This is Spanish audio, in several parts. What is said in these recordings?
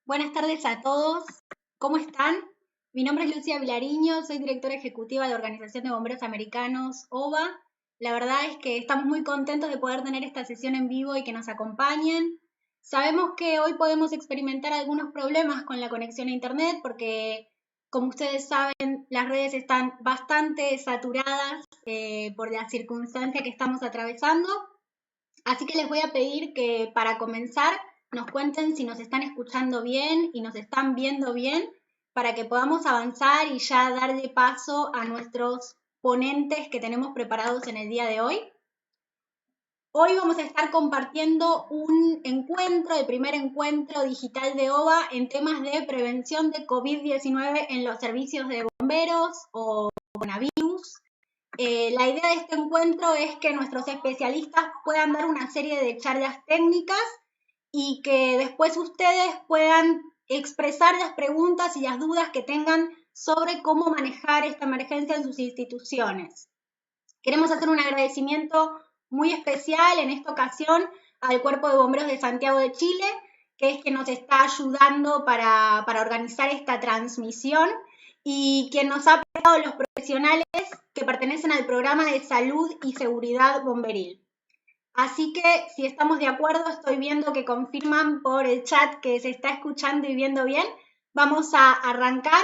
Buenas tardes a todos. ¿Cómo están? Mi nombre es Lucía Vilariño, soy directora ejecutiva de la Organización de Bomberos Americanos, OBA. La verdad es que estamos muy contentos de poder tener esta sesión en vivo y que nos acompañen. Sabemos que hoy podemos experimentar algunos problemas con la conexión a Internet porque, como ustedes saben, las redes están bastante saturadas por la circunstancia que estamos atravesando. Así que les voy a pedir que para comenzar nos cuenten si nos están escuchando bien y nos están viendo bien para que podamos avanzar y ya darle paso a nuestros ponentes que tenemos preparados en el día de hoy. Hoy vamos a estar compartiendo un encuentro, el primer encuentro digital de OBA en temas de prevención de COVID-19 en los servicios de bomberos o coronavirus. La idea de este encuentro es que nuestros especialistas puedan dar una serie de charlas técnicas y que después ustedes puedan expresar las preguntas y las dudas que tengan sobre cómo manejar esta emergencia en sus instituciones. Queremos hacer un agradecimiento muy especial en esta ocasión al Cuerpo de Bomberos de Santiago de Chile, que es quien nos está ayudando para organizar esta transmisión y quien nos ha prestado los profesionales que pertenecen al programa de salud y seguridad bomberil. Así que, si estamos de acuerdo, estoy viendo que confirman por el chat que se está escuchando y viendo bien. Vamos a arrancar.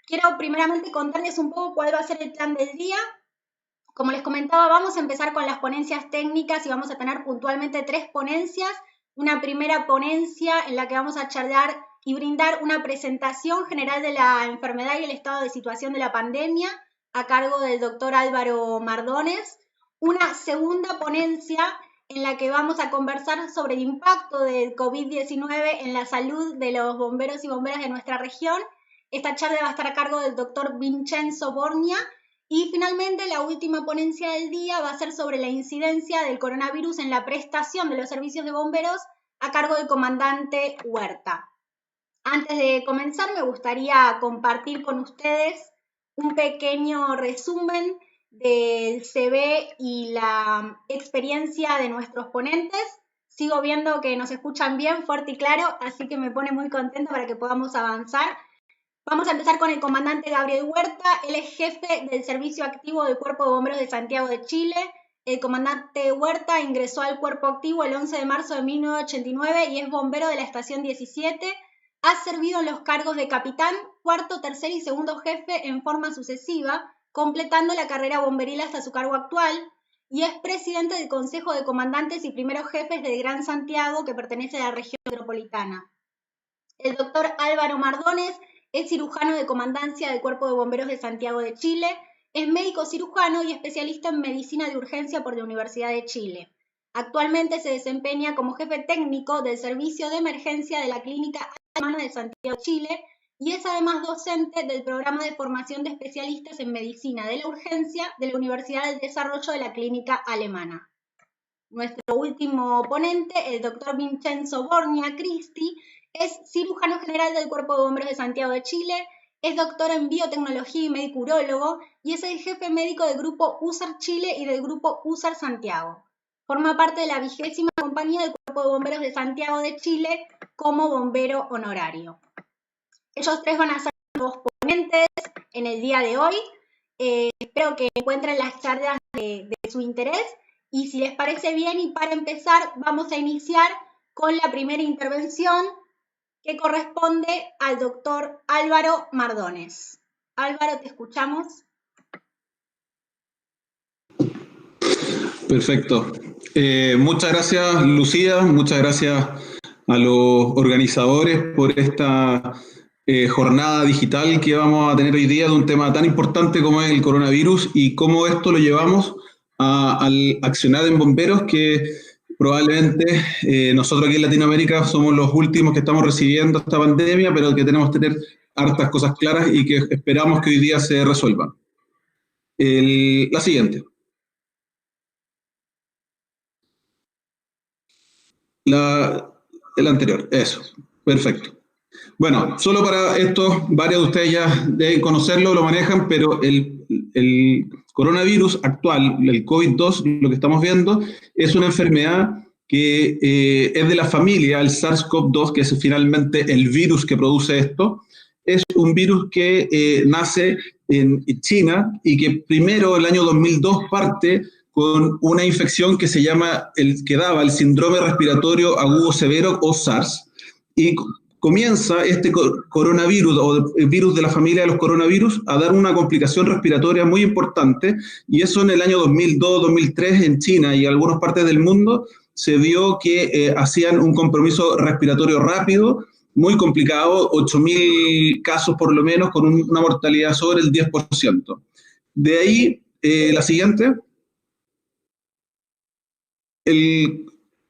Quiero primeramente contarles un poco cuál va a ser el plan del día. Como les comentaba, vamos a empezar con las ponencias técnicas y vamos a tener puntualmente 3 ponencias. Una primera ponencia en la que vamos a charlar y brindar una presentación general de la enfermedad y el estado de situación de la pandemia a cargo del doctor Álvaro Mardones. Una segunda ponencia en la que vamos a conversar sobre el impacto del COVID-19 en la salud de los bomberos y bomberas de nuestra región. Esta charla va a estar a cargo del doctor Vincenzo Borgna. Y finalmente, la última ponencia del día va a ser sobre la incidencia del coronavirus en la prestación de los servicios de bomberos a cargo del comandante Huerta. Antes de comenzar, me gustaría compartir con ustedes un pequeño resumen del CV y la experiencia de nuestros ponentes. Sigo viendo que nos escuchan bien, fuerte y claro, así que me pone muy contenta para que podamos avanzar. Vamos a empezar con el comandante Gabriel Huerta. Él es jefe del servicio activo del Cuerpo de Bomberos de Santiago de Chile. El comandante Huerta ingresó al cuerpo activo el 11 de marzo de 1989 y es bombero de la estación 17. Ha servido en los cargos de capitán, cuarto, tercer y segundo jefe en forma sucesiva, completando la carrera bomberil hasta su cargo actual, y es presidente del Consejo de Comandantes y Primeros Jefes del Gran Santiago, que pertenece a la región metropolitana. El doctor Álvaro Mardones es cirujano de comandancia del Cuerpo de Bomberos de Santiago de Chile, es médico cirujano y especialista en medicina de urgencia por la Universidad de Chile. Actualmente se desempeña como jefe técnico del servicio de emergencia de la Clínica Alemana de Santiago de Chile y es además docente del programa de formación de especialistas en medicina de la urgencia de la Universidad del Desarrollo de la Clínica Alemana. Nuestro último ponente, el doctor Vincenzo Borgna Cristi, es cirujano general del Cuerpo de Bomberos de Santiago de Chile, es doctor en biotecnología y médico urólogo y es el jefe médico del grupo USAR Chile y del grupo USAR Santiago. Forma parte de la 20ª compañía del Cuerpo de Bomberos de Santiago de Chile como bombero honorario. Ellos 3 van a ser los ponentes en el día de hoy. Espero que encuentren las charlas de su interés. Y si les parece bien, y para empezar, vamos a iniciar con la primera intervención que corresponde al doctor Álvaro Mardones. Álvaro, te escuchamos. Perfecto. Muchas gracias, Lucía. Muchas gracias a los organizadores por esta jornada digital que vamos a tener hoy día de un tema tan importante como es el coronavirus y cómo esto lo llevamos al accionar en bomberos, que probablemente nosotros aquí en Latinoamérica somos los últimos que estamos recibiendo esta pandemia, pero que tenemos que tener hartas cosas claras y que esperamos que hoy día se resuelvan. La siguiente. El anterior, eso, perfecto. Bueno, solo para esto, varios de ustedes ya deben conocerlo, lo manejan, pero el coronavirus actual, el COVID-2, lo que estamos viendo, es una enfermedad que es de la familia, el SARS-CoV-2, que es finalmente el virus que produce esto. Es un virus que nace en China y que primero, el año 2002, parte con una infección que se llama, que daba el síndrome respiratorio agudo severo o SARS, y comienza este coronavirus o el virus de la familia de los coronavirus a dar una complicación respiratoria muy importante, y eso en el año 2002-2003 en China y algunas partes del mundo se vio que hacían un compromiso respiratorio rápido, muy complicado, 8.000 casos por lo menos, con una mortalidad sobre el 10%. De ahí, la siguiente.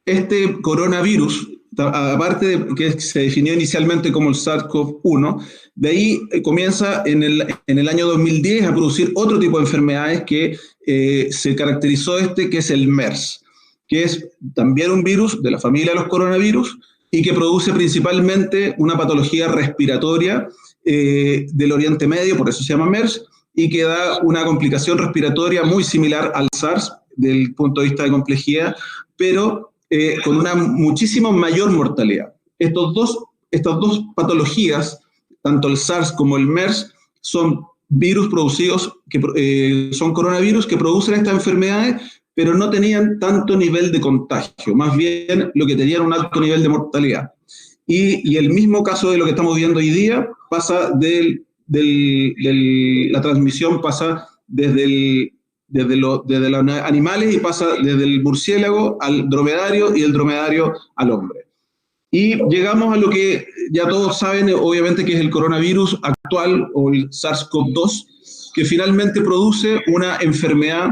Este coronavirus, aparte de que se definió inicialmente como el SARS-CoV-1, de ahí comienza en el año 2010 a producir otro tipo de enfermedades que se caracterizó que es el MERS, que es también un virus de la familia de los coronavirus y que produce principalmente una patología respiratoria del Oriente Medio, por eso se llama MERS, y que da una complicación respiratoria muy similar al SARS, del punto de vista de complejidad, pero con una muchísimo mayor mortalidad. Estas dos patologías, tanto el SARS como el MERS, son virus producidos, son coronavirus que producen estas enfermedades, pero no tenían tanto nivel de contagio, más bien lo que tenían un alto nivel de mortalidad. Y el mismo caso de lo que estamos viendo hoy día, pasa la transmisión pasa desde los animales y pasa desde el murciélago al dromedario y el dromedario al hombre. Y llegamos a lo que ya todos saben, obviamente, que es el coronavirus actual o el SARS-CoV-2, que finalmente produce una enfermedad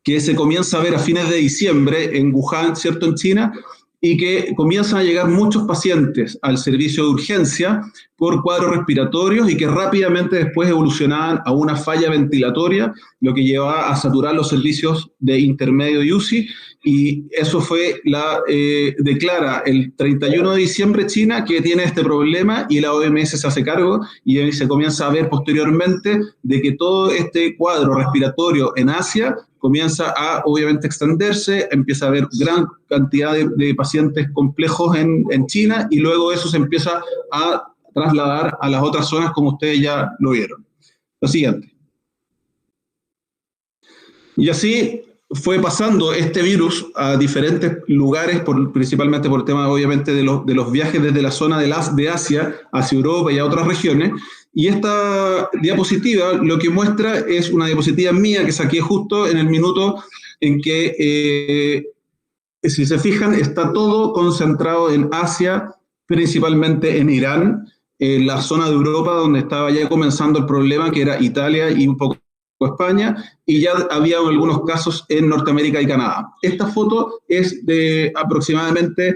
que se comienza a ver a fines de diciembre en Wuhan, ¿cierto?, en China, y que comienzan a llegar muchos pacientes al servicio de urgencia por cuadros respiratorios y que rápidamente después evolucionaban a una falla ventilatoria, lo que llevaba a saturar los servicios de intermedio y UCI, y eso fue declara el 31 de diciembre China que tiene este problema, y la OMS se hace cargo y se comienza a ver posteriormente de que todo este cuadro respiratorio en Asia comienza a obviamente extenderse, empieza a haber gran cantidad de pacientes complejos en China, y luego eso se empieza a trasladar a las otras zonas, como ustedes ya lo vieron. Lo siguiente. Y así fue pasando este virus a diferentes lugares, principalmente por el tema obviamente de los viajes desde la zona de Asia hacia Europa y a otras regiones. Y esta diapositiva lo que muestra es una diapositiva mía que saqué justo en el minuto en que, si se fijan, está todo concentrado en Asia, principalmente en Irán, en la zona de Europa donde estaba ya comenzando el problema, que era Italia y un poco España, y ya había algunos casos en Norteamérica y Canadá. Esta foto es de aproximadamente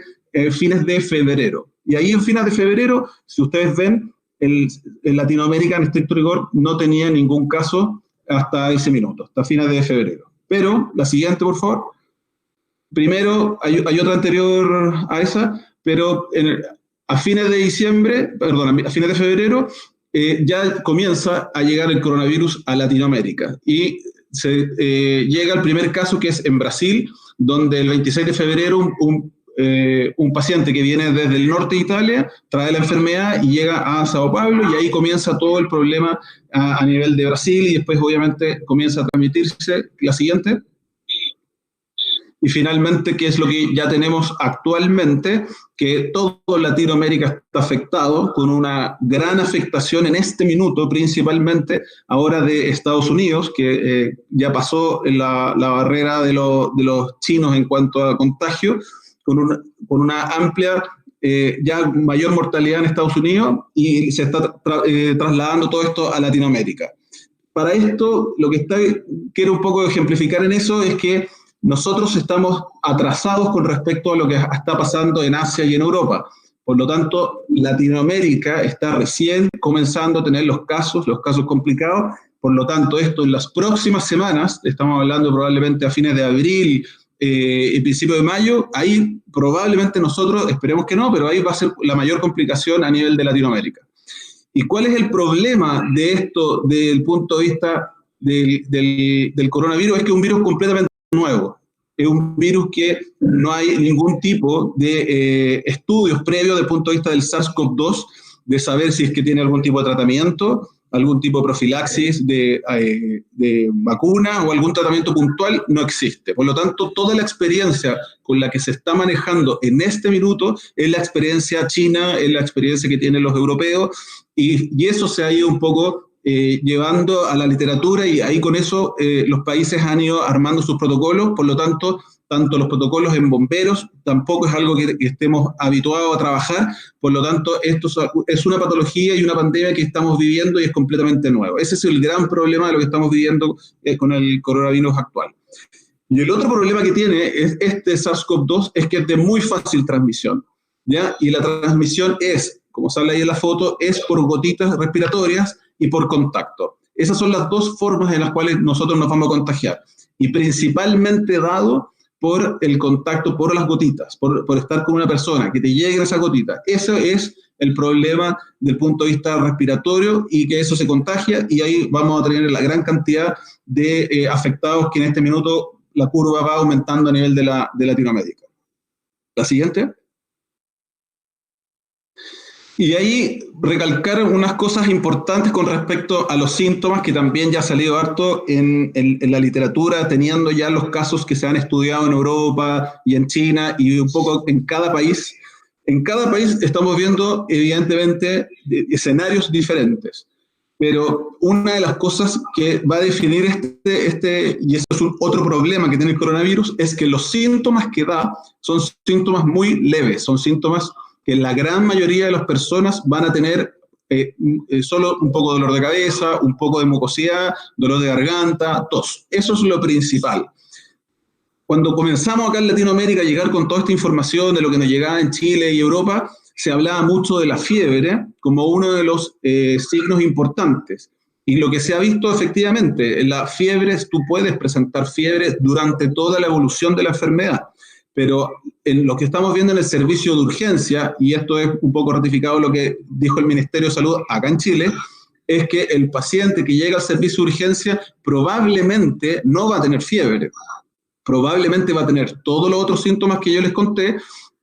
fines de febrero. Y ahí en fines de febrero, si ustedes ven, en Latinoamérica, en estricto rigor, no tenía ningún caso hasta ese minuto, hasta fines de febrero. Pero, la siguiente, por favor. Primero, hay otra anterior a esa, pero a fines de diciembre, perdón, a fines de febrero, ya comienza a llegar el coronavirus a Latinoamérica. Y llega el primer caso, que es en Brasil, donde el 26 de febrero un paciente que viene desde el norte de Italia trae la enfermedad y llega a Sao Paulo, y ahí comienza todo el problema a nivel de Brasil, y después obviamente comienza a transmitirse. La siguiente. Y finalmente, ¿qué es lo que ya tenemos actualmente? Que todo Latinoamérica está afectado, con una gran afectación en este minuto, principalmente ahora de Estados Unidos, que ya pasó la barrera de los chinos en cuanto a contagio, con una amplia, ya mayor mortalidad en Estados Unidos, y se está trasladando todo esto a Latinoamérica. Para esto, lo que quiero un poco ejemplificar en eso es que nosotros estamos atrasados con respecto a lo que está pasando en Asia y en Europa. Por lo tanto, Latinoamérica está recién comenzando a tener los casos complicados. Por lo tanto, esto en las próximas semanas, estamos hablando probablemente a fines de abril y principio de mayo, ahí probablemente nosotros, esperemos que no, pero ahí va a ser la mayor complicación a nivel de Latinoamérica. ¿Y cuál es el problema de esto desde el punto de vista del coronavirus? Es que es un virus completamente nuevo. es un virus que no hay ningún tipo de estudios previos desde el punto de vista del SARS-CoV-2, de saber si es que tiene algún tipo de tratamiento, algún tipo de profilaxis de vacuna o algún tratamiento puntual, no existe. Por lo tanto, toda la experiencia con la que se está manejando en este minuto es la experiencia china, es la experiencia que tienen los europeos, y eso se ha ido un poco llevando a la literatura, y ahí con eso los países han ido armando sus protocolos. Por lo tanto los protocolos en bomberos tampoco es algo que estemos habituados a trabajar. Por lo tanto, esto es una patología y una pandemia que estamos viviendo y es completamente nuevo. Ese es el gran problema de lo que estamos viviendo con el coronavirus actual. Y el otro problema que tiene este SARS-CoV-2 es que es de muy fácil transmisión, ¿ya? Y la transmisión es, como sale ahí en la foto, es por gotitas respiratorias y por contacto. Esas son las dos formas en las cuales nosotros nos vamos a contagiar, y principalmente dado por el contacto, por las gotitas, por estar con una persona, que te lleguen esas gotitas. Ese es el problema del punto de vista respiratorio, y que eso se contagia, y ahí vamos a tener la gran cantidad de afectados que en este minuto la curva va aumentando a nivel de Latinoamérica. La siguiente. Y ahí recalcar unas cosas importantes con respecto a los síntomas, que también ya ha salido harto en la literatura, teniendo ya los casos que se han estudiado en Europa y en China y un poco en cada país. En cada país estamos viendo, evidentemente, escenarios diferentes. Pero una de las cosas que va a definir y eso es otro problema que tiene el coronavirus, es que los síntomas que da son síntomas muy leves, son síntomas que la gran mayoría de las personas van a tener solo un poco de dolor de cabeza, un poco de mucosidad, dolor de garganta, tos. Eso es lo principal. Cuando comenzamos acá en Latinoamérica a llegar con toda esta información de lo que nos llegaba en Chile y Europa, se hablaba mucho de la fiebre como uno de los signos importantes. Y lo que se ha visto efectivamente, en la fiebre, tú puedes presentar fiebre durante toda la evolución de la enfermedad. Pero en lo que estamos viendo en el servicio de urgencia, y esto es un poco ratificado lo que dijo el Ministerio de Salud acá en Chile, es que el paciente que llega al servicio de urgencia probablemente no va a tener fiebre, probablemente va a tener todos los otros síntomas que yo les conté,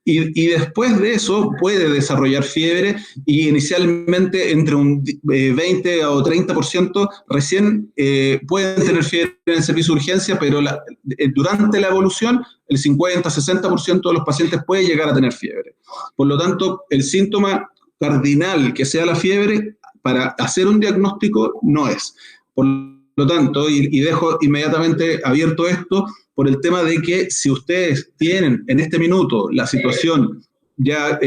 y después de eso puede desarrollar fiebre, y inicialmente entre un 20 o 30% recién pueden tener fiebre en el servicio de urgencia, pero durante la evolución el 50-60% de los pacientes puede llegar a tener fiebre. Por lo tanto, el síntoma cardinal que sea la fiebre, para hacer un diagnóstico no es. Por lo tanto, y dejo inmediatamente abierto esto, por el tema de que si ustedes tienen en este minuto la situación ya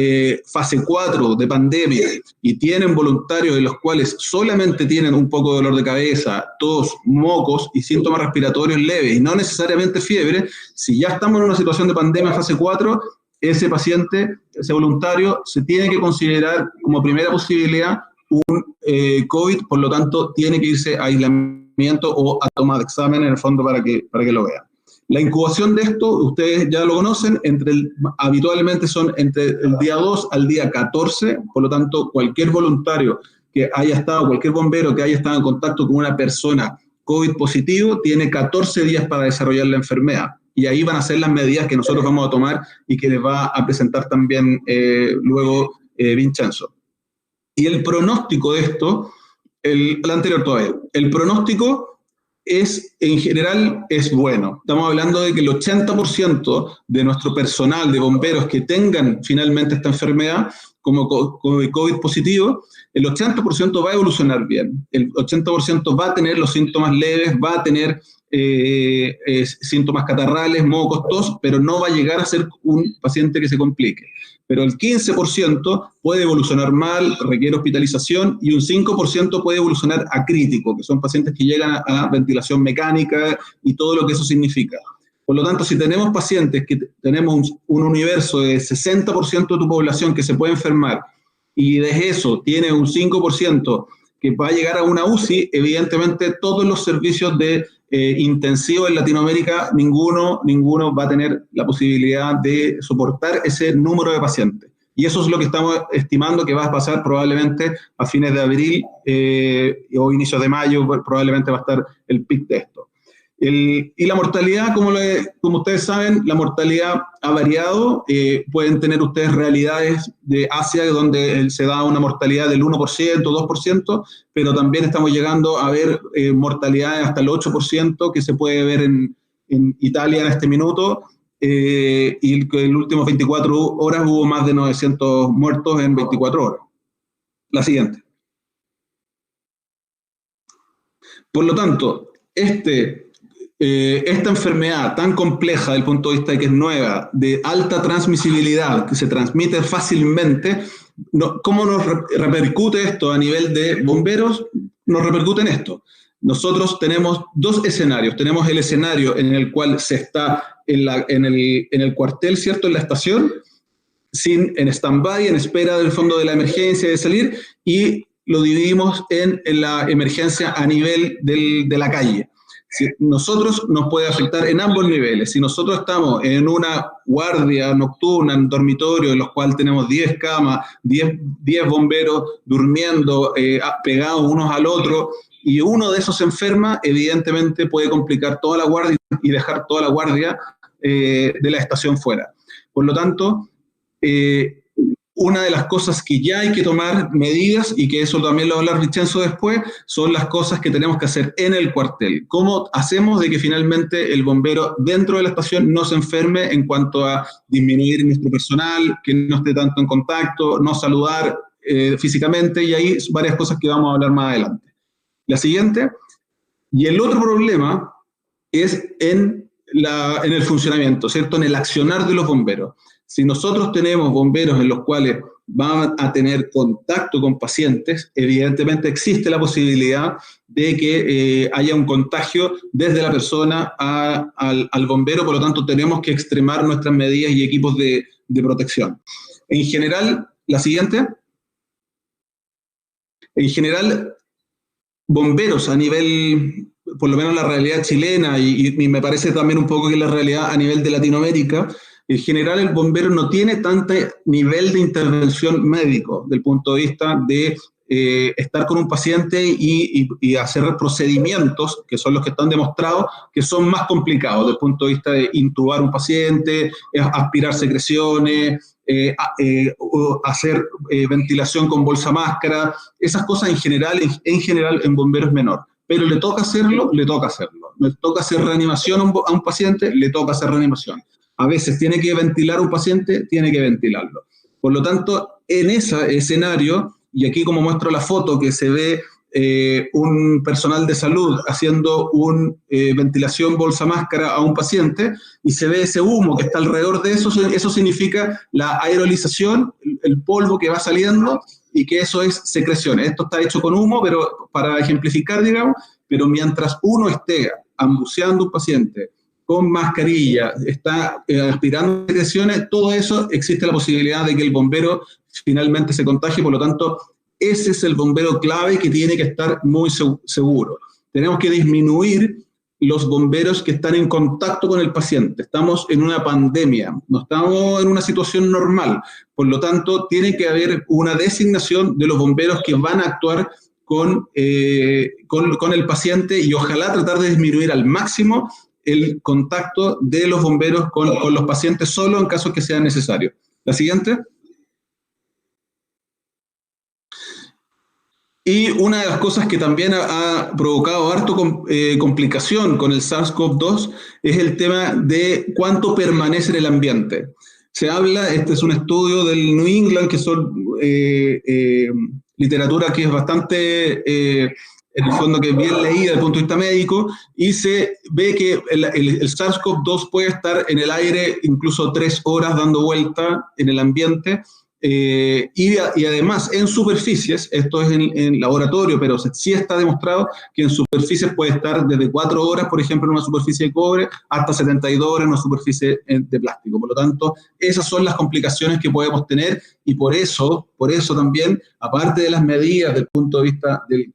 fase 4 de pandemia, y tienen voluntarios de los cuales solamente tienen un poco de dolor de cabeza, tos, mocos y síntomas respiratorios leves, y no necesariamente fiebre, si ya estamos en una situación de pandemia fase 4, ese paciente, ese voluntario, se tiene que considerar como primera posibilidad un COVID. Por lo tanto, tiene que irse a aislamiento o a toma de examen en el fondo para que lo vean. La incubación de esto, ustedes ya lo conocen, habitualmente son entre el día 2 al día 14, por lo tanto, cualquier voluntario que haya estado, cualquier bombero que haya estado en contacto con una persona COVID positivo, tiene 14 días para desarrollar la enfermedad. Y ahí van a ser las medidas que nosotros vamos a tomar y que les va a presentar también luego Vincenzo. Y el pronóstico de esto, el anterior todavía, el pronóstico en general es bueno. Estamos hablando de que el 80% de nuestro personal de bomberos que tengan finalmente esta enfermedad como COVID positivo, el 80% va a evolucionar bien. El 80% va a tener los síntomas leves, va a tener síntomas catarrales, mocos, tos, pero no va a llegar a ser un paciente que se complique. Pero el 15% puede evolucionar mal, requiere hospitalización, y un 5% puede evolucionar a crítico, que son pacientes que llegan a ventilación mecánica y todo lo que eso significa. Por lo tanto, si tenemos pacientes que tenemos un universo de 60% de tu población que se puede enfermar, y de eso tiene un 5% que va a llegar a una UCI, evidentemente todos los servicios de intensivo en Latinoamérica, ninguno va a tener la posibilidad de soportar ese número de pacientes. Y eso es lo que estamos estimando que va a pasar probablemente a fines de abril o inicios de mayo, probablemente va a estar el pic de esto. Y la mortalidad, como ustedes saben, la mortalidad ha variado. Pueden tener ustedes realidades de Asia donde se da una mortalidad del 1%, 2%, pero también estamos llegando a ver mortalidades hasta el 8% que se puede ver en Italia en este minuto. Y en los últimos 24 horas hubo más de 900 muertos en 24 horas. La siguiente. Por lo tanto, esta enfermedad tan compleja desde el punto de vista de que es nueva, de alta transmisibilidad, que se transmite fácilmente, ¿cómo nos repercute esto a nivel de bomberos? Nos repercute en esto. Nosotros tenemos dos escenarios. Tenemos el escenario en el cual se está en el cuartel, ¿cierto?, en la estación, en stand-by, en espera del fondo de la emergencia de salir, y lo dividimos en la emergencia a nivel de la calle. Si nosotros nos puede afectar en ambos niveles. Si nosotros estamos en una guardia nocturna, en un dormitorio, en los cuales tenemos 10 camas, 10 bomberos durmiendo pegados unos al otro, y uno de esos se enferma, evidentemente puede complicar toda la guardia y dejar toda la guardia de la estación fuera. Por lo tanto, una de las cosas que ya hay que tomar medidas, y que eso también lo va a hablar Vincenzo después, son las cosas que tenemos que hacer en el cuartel. ¿Cómo hacemos de que finalmente el bombero dentro de la estación no se enferme en cuanto a disminuir nuestro personal, que no esté tanto en contacto, no saludar físicamente? Y ahí varias cosas que vamos a hablar más adelante. La siguiente. Y el otro problema es en el funcionamiento, ¿cierto? En el accionar de los bomberos. Si nosotros tenemos bomberos en los cuales van a tener contacto con pacientes, evidentemente existe la posibilidad de que haya un contagio desde la persona al bombero, por lo tanto tenemos que extremar nuestras medidas y equipos de protección. En general, la siguiente. En general, bomberos a nivel, por lo menos la realidad chilena, y me parece también un poco que la realidad a nivel de Latinoamérica, en general el bombero no tiene tanto nivel de intervención médico, del punto de vista de estar con un paciente y hacer procedimientos, que son los que están demostrados, que son más complicados, desde el punto de vista de intubar un paciente, aspirar secreciones, hacer ventilación con bolsa máscara. Esas cosas en general en bomberos menor. Pero le toca hacerlo, le toca hacerlo. Le toca hacer reanimación a un paciente, le toca hacer reanimación. A veces tiene que ventilar a un paciente, tiene que ventilarlo. Por lo tanto, en ese escenario, y aquí como muestro la foto que se ve un personal de salud haciendo una ventilación bolsa máscara a un paciente, y se ve ese humo que está alrededor de eso, eso significa la aerolización, el polvo que va saliendo, y que eso es secreciones. Esto está hecho con humo, pero para ejemplificar, digamos, pero mientras uno esté ambuceando un paciente con mascarilla, está aspirando secreciones, todo eso existe la posibilidad de que el bombero finalmente se contagie. Por lo tanto, ese es el bombero clave que tiene que estar muy seguro. Tenemos que disminuir los bomberos que están en contacto con el paciente. Estamos en una pandemia, no estamos en una situación normal. Por lo tanto, tiene que haber una designación de los bomberos que van a actuar con el paciente, y ojalá tratar de disminuir al máximo el contacto de los bomberos con los pacientes, solo en casos que sea necesario. La siguiente. Y una de las cosas que también ha provocado harto complicación con el SARS-CoV-2 es el tema de cuánto permanece en el ambiente. Se habla, este es un estudio del New England, que son literatura que es bastante, en el fondo, que es bien leída desde el punto de vista médico, y se ve que el SARS-CoV-2 puede estar en el aire incluso 3 horas dando vuelta en el ambiente. Y además en superficies, esto es en laboratorio, pero sí está demostrado que en superficies puede estar desde 4 horas, por ejemplo, en una superficie de cobre, hasta 72 horas en una superficie de plástico. Por lo tanto, esas son las complicaciones que podemos tener, y por eso también, aparte de las medidas desde el punto de vista de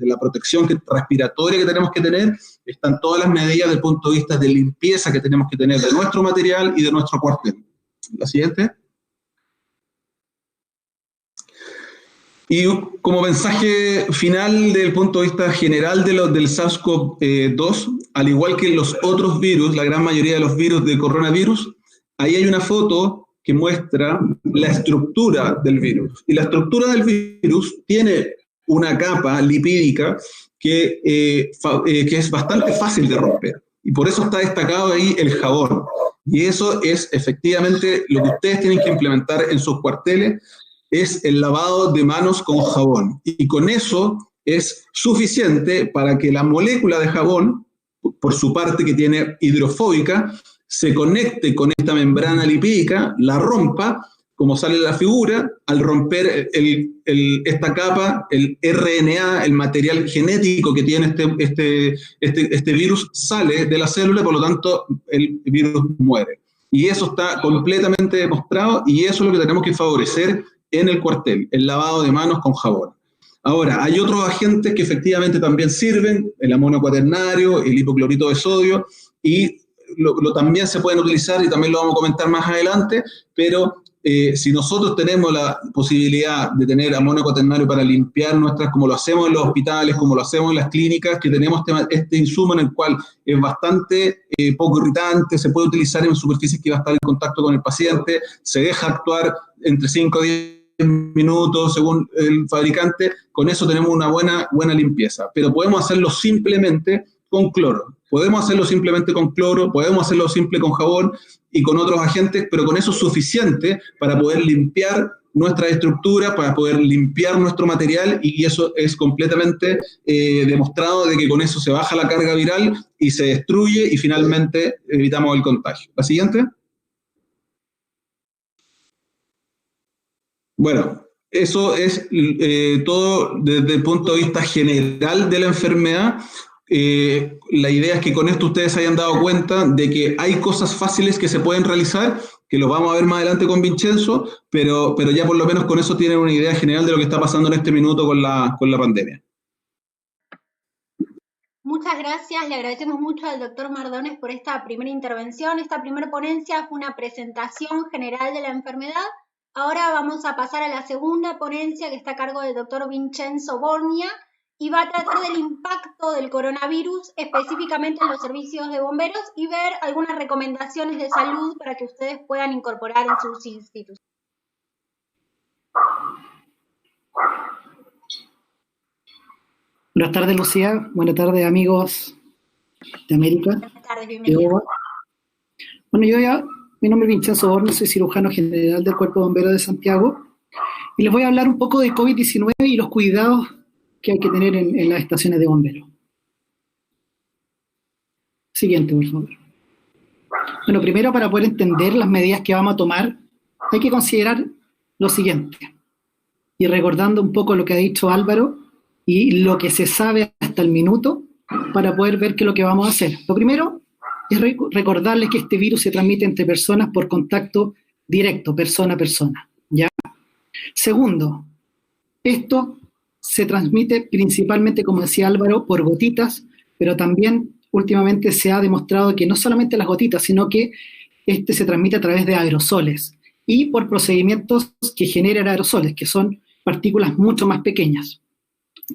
la protección respiratoria que tenemos que tener, están todas las medidas desde el punto de vista de limpieza que tenemos que tener de nuestro material y de nuestro cuartel. La siguiente. Y como mensaje final, desde el punto de vista general del SARS-CoV-2, al igual que los otros virus, la gran mayoría de los virus de coronavirus, ahí hay una foto que muestra la estructura del virus. Y la estructura del virus tiene una capa lipídica que es bastante fácil de romper. Y por eso está destacado ahí el jabón. Y eso es efectivamente lo que ustedes tienen que implementar en sus cuarteles, es el lavado de manos con jabón. Y con eso es suficiente para que la molécula de jabón, por su parte que tiene hidrofóbica, se conecte con esta membrana lipídica, la rompa, como sale en la figura, al romper esta capa, el RNA, el material genético que tiene este virus, sale de la célula, por lo tanto el virus muere. Y eso está completamente demostrado y eso es lo que tenemos que favorecer en el cuartel, el lavado de manos con jabón. Ahora, hay otros agentes que efectivamente también sirven, el amonio cuaternario, el hipoclorito de sodio, y también se pueden utilizar, y también lo vamos a comentar más adelante, pero si nosotros tenemos la posibilidad de tener amonio cuaternario para limpiar como lo hacemos en los hospitales, como lo hacemos en las clínicas, que tenemos este insumo en el cual es bastante poco irritante, se puede utilizar en superficies que va a estar en contacto con el paciente, se deja actuar entre 5 y 10 minutos según el fabricante, con eso tenemos una buena limpieza, pero podemos hacerlo simplemente con cloro. Podemos hacerlo simplemente con cloro, podemos hacerlo simple con jabón y con otros agentes, pero con eso es suficiente para poder limpiar nuestra estructura, para poder limpiar nuestro material, y eso es completamente demostrado de que con eso se baja la carga viral y se destruye y finalmente evitamos el contagio. ¿La siguiente? Bueno, eso es todo desde el punto de vista general de la enfermedad. La idea es que con esto ustedes se hayan dado cuenta de que hay cosas fáciles que se pueden realizar, que los vamos a ver más adelante con Vincenzo, pero ya por lo menos con eso tienen una idea general de lo que está pasando en este minuto con la pandemia. Muchas gracias, le agradecemos mucho al doctor Mardones por esta primera intervención. Esta primera ponencia fue una presentación general de la enfermedad. Ahora vamos a pasar a la segunda ponencia, que está a cargo del doctor Vincenzo Borgna, y va a tratar del impacto del coronavirus específicamente en los servicios de bomberos y ver algunas recomendaciones de salud para que ustedes puedan incorporar en sus instituciones. Buenas tardes, Lucía. Buenas tardes, amigos de América. Buenas tardes, bienvenido. Bueno, mi nombre es Vincenzo Borgna, soy cirujano general del Cuerpo de Bomberos de Santiago y les voy a hablar un poco de COVID-19 y los cuidados que hay que tener en las estaciones de bomberos. Siguiente, por favor. Bueno, primero, para poder entender las medidas que vamos a tomar, hay que considerar lo siguiente. Y recordando un poco lo que ha dicho Álvaro y lo que se sabe hasta el minuto, para poder ver qué es lo que vamos a hacer. Lo primero es recordarles que este virus se transmite entre personas por contacto directo, persona a persona, ¿ya? Segundo, esto se transmite principalmente, como decía Álvaro, por gotitas, pero también últimamente se ha demostrado que no solamente las gotitas, sino que este se transmite a través de aerosoles y por procedimientos que generan aerosoles, que son partículas mucho más pequeñas.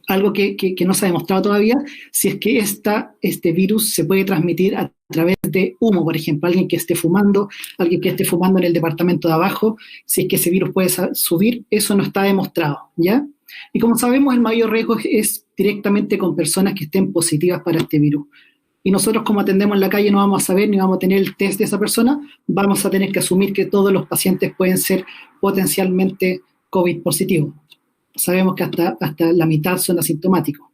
Algo que no se ha demostrado todavía, si es que este virus se puede transmitir a través de humo, por ejemplo, alguien que esté fumando en el departamento de abajo, si es que ese virus puede subir, eso no está demostrado, ¿ya? Y como sabemos, el mayor riesgo es directamente con personas que estén positivas para este virus. Y nosotros, como atendemos en la calle, no vamos a saber ni vamos a tener el test de esa persona, vamos a tener que asumir que todos los pacientes pueden ser potencialmente COVID positivos. Sabemos que hasta la mitad son asintomáticos.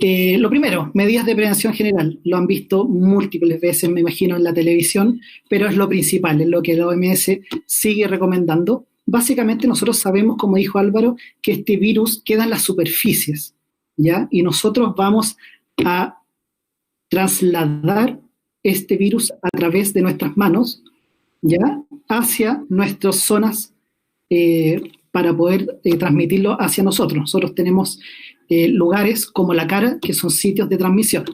Lo primero, medidas de prevención general. Lo han visto múltiples veces, me imagino, en la televisión, pero es lo principal, es lo que la OMS sigue recomendando. Básicamente nosotros sabemos, como dijo Álvaro, que este virus queda en las superficies, ¿ya? Y nosotros vamos a trasladar este virus a través de nuestras manos, ¿ya? Hacia nuestras zonas para poder transmitirlo hacia nosotros. Nosotros tenemos lugares como la cara, que son sitios de transmisión.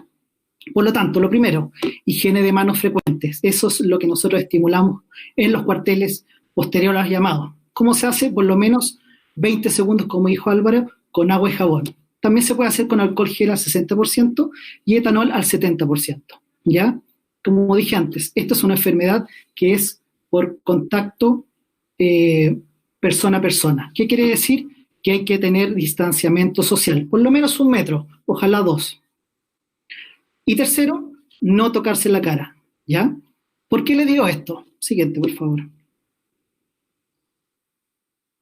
Por lo tanto, lo primero, higiene de manos frecuentes. Eso es lo que nosotros estimulamos en los cuarteles posterior a los llamados. ¿Cómo se hace? Por lo menos 20 segundos, como dijo Álvaro, con agua y jabón. También se puede hacer con alcohol gel al 60% y etanol al 70%, ¿ya? Como dije antes, esta es una enfermedad que es por contacto persona a persona. ¿Qué quiere decir? Que hay que tener distanciamiento social, por lo menos 1 metro, ojalá 2. Y tercero, no tocarse la cara, ¿ya? ¿Por qué le digo esto? Siguiente, por favor.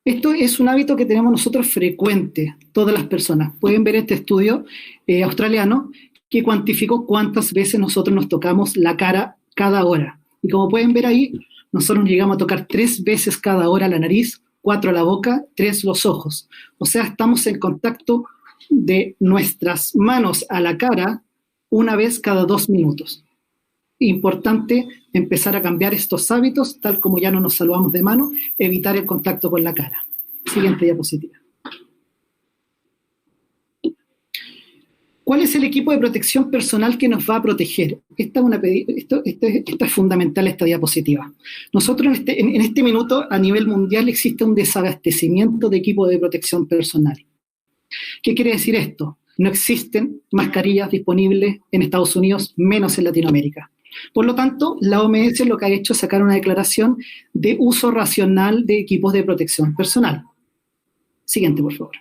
Esto es un hábito que tenemos nosotros frecuente, todas las personas. Pueden ver este estudio australiano que cuantificó cuántas veces nosotros nos tocamos la cara cada hora. Y como pueden ver ahí, nosotros llegamos a tocar 3 veces cada hora la nariz, 4 la boca, 3 los ojos. O sea, estamos en contacto de nuestras manos a la cara 1 vez cada 2 minutos. Importante empezar a cambiar estos hábitos, tal como ya no nos saludamos de mano, evitar el contacto con la cara. Siguiente diapositiva. ¿Cuál es el equipo de protección personal que nos va a proteger? Esto es fundamental, esta diapositiva. Nosotros en este minuto, a nivel mundial, existe un desabastecimiento de equipo de protección personal. ¿Qué quiere decir esto? No existen mascarillas disponibles en Estados Unidos, menos en Latinoamérica. Por lo tanto, la OMS lo que ha hecho es sacar una declaración de uso racional de equipos de protección personal. Siguiente, por favor.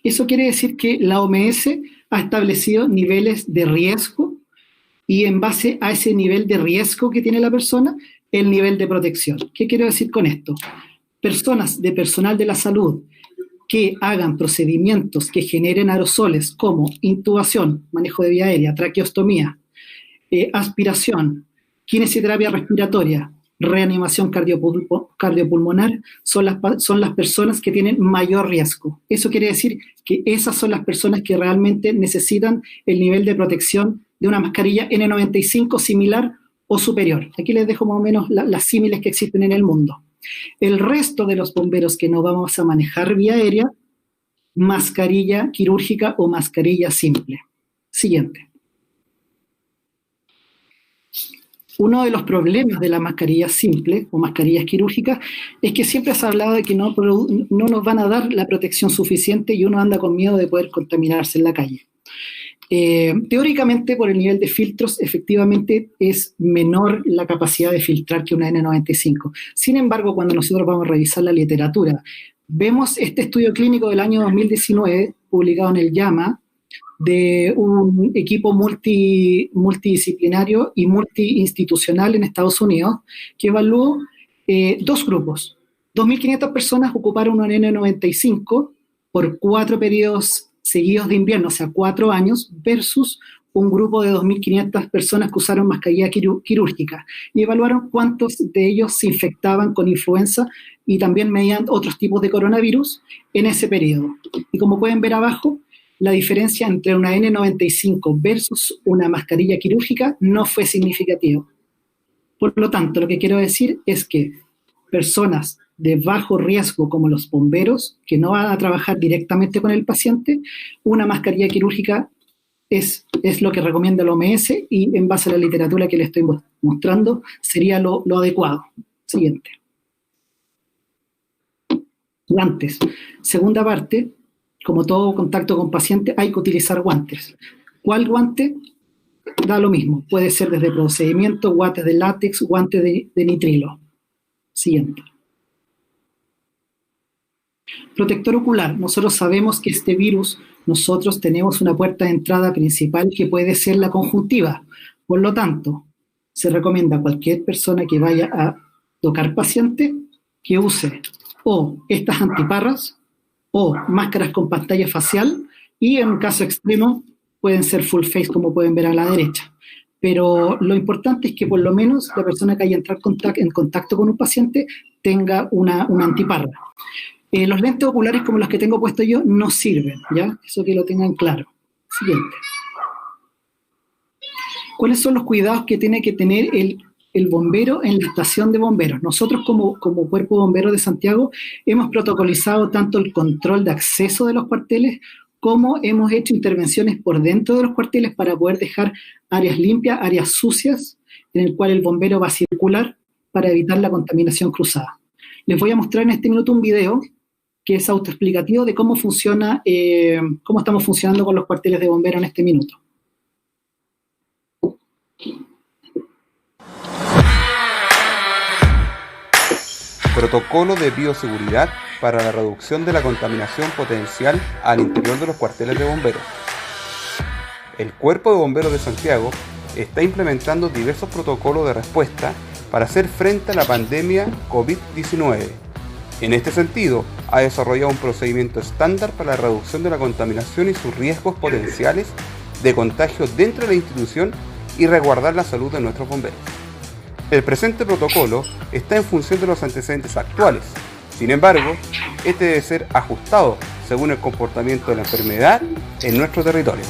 Eso quiere decir que la OMS ha establecido niveles de riesgo y en base a ese nivel de riesgo que tiene la persona, el nivel de protección. ¿Qué quiero decir con esto? Personas de personal de la salud que hagan procedimientos que generen aerosoles como intubación, manejo de vía aérea, traqueostomía, aspiración, kinesioterapia respiratoria, reanimación cardiopulmonar, son las personas que tienen mayor riesgo. Eso quiere decir que esas son las personas que realmente necesitan el nivel de protección de una mascarilla N95 similar o superior. Aquí les dejo más o menos las símiles que existen en el mundo. El resto de los bomberos que no vamos a manejar vía aérea, mascarilla quirúrgica o mascarilla simple. Siguiente. Uno de los problemas de la mascarilla simple o mascarillas quirúrgicas es que siempre se ha hablado de que no nos van a dar la protección suficiente y uno anda con miedo de poder contaminarse en la calle. Teóricamente, por el nivel de filtros, efectivamente es menor la capacidad de filtrar que una N95. Sin embargo, cuando nosotros vamos a revisar la literatura, vemos este estudio clínico del año 2019, publicado en el JAMA, de un equipo multidisciplinario y multiinstitucional en Estados Unidos, que evaluó 2 grupos. 2.500 personas ocuparon un N95 por 4 periodos seguidos de invierno, o sea, 4 años, versus un grupo de 2.500 personas que usaron mascarilla quirúrgica y evaluaron cuántos de ellos se infectaban con influenza y también medían otros tipos de coronavirus en ese periodo. Y como pueden ver abajo, la diferencia entre una N95 versus una mascarilla quirúrgica no fue significativa. Por lo tanto, lo que quiero decir es que personas de bajo riesgo como los bomberos, que no van a trabajar directamente con el paciente, una mascarilla quirúrgica es lo que recomienda la OMS y en base a la literatura que les estoy mostrando sería lo adecuado. Siguiente. Guantes. Segunda parte, como todo contacto con paciente, hay que utilizar guantes. ¿Cuál guante? Da lo mismo. Puede ser desde procedimiento, guantes de látex, guantes de nitrilo. Siguiente. Protector ocular. Nosotros sabemos que este virus, nosotros tenemos una puerta de entrada principal que puede ser la conjuntiva. Por lo tanto, se recomienda a cualquier persona que vaya a tocar paciente que use o estas antiparras o máscaras con pantalla facial y en un caso extremo pueden ser full face como pueden ver a la derecha. Pero lo importante es que por lo menos la persona que haya entrado en contacto con un paciente tenga una antiparra. Los lentes oculares como los que tengo puesto yo no sirven, ¿ya? Eso que lo tengan claro. Siguiente. ¿Cuáles son los cuidados que tiene que tener el bombero en la estación de bomberos? Nosotros como Cuerpo Bombero de Santiago hemos protocolizado tanto el control de acceso de los cuarteles como hemos hecho intervenciones por dentro de los cuarteles para poder dejar áreas limpias, áreas sucias, en el cual el bombero va a circular para evitar la contaminación cruzada. Les voy a mostrar en este minuto un video que es autoexplicativo de cómo funciona, cómo estamos funcionando con los cuarteles de bomberos en este minuto. Protocolo de bioseguridad para la reducción de la contaminación potencial al interior de los cuarteles de bomberos. El Cuerpo de Bomberos de Santiago está implementando diversos protocolos de respuesta para hacer frente a la pandemia COVID-19. En este sentido, ha desarrollado un procedimiento estándar para la reducción de la contaminación y sus riesgos potenciales de contagio dentro de la institución y resguardar la salud de nuestros bomberos. El presente protocolo está en función de los antecedentes actuales. Sin embargo, este debe ser ajustado según el comportamiento de la enfermedad en nuestro territorio.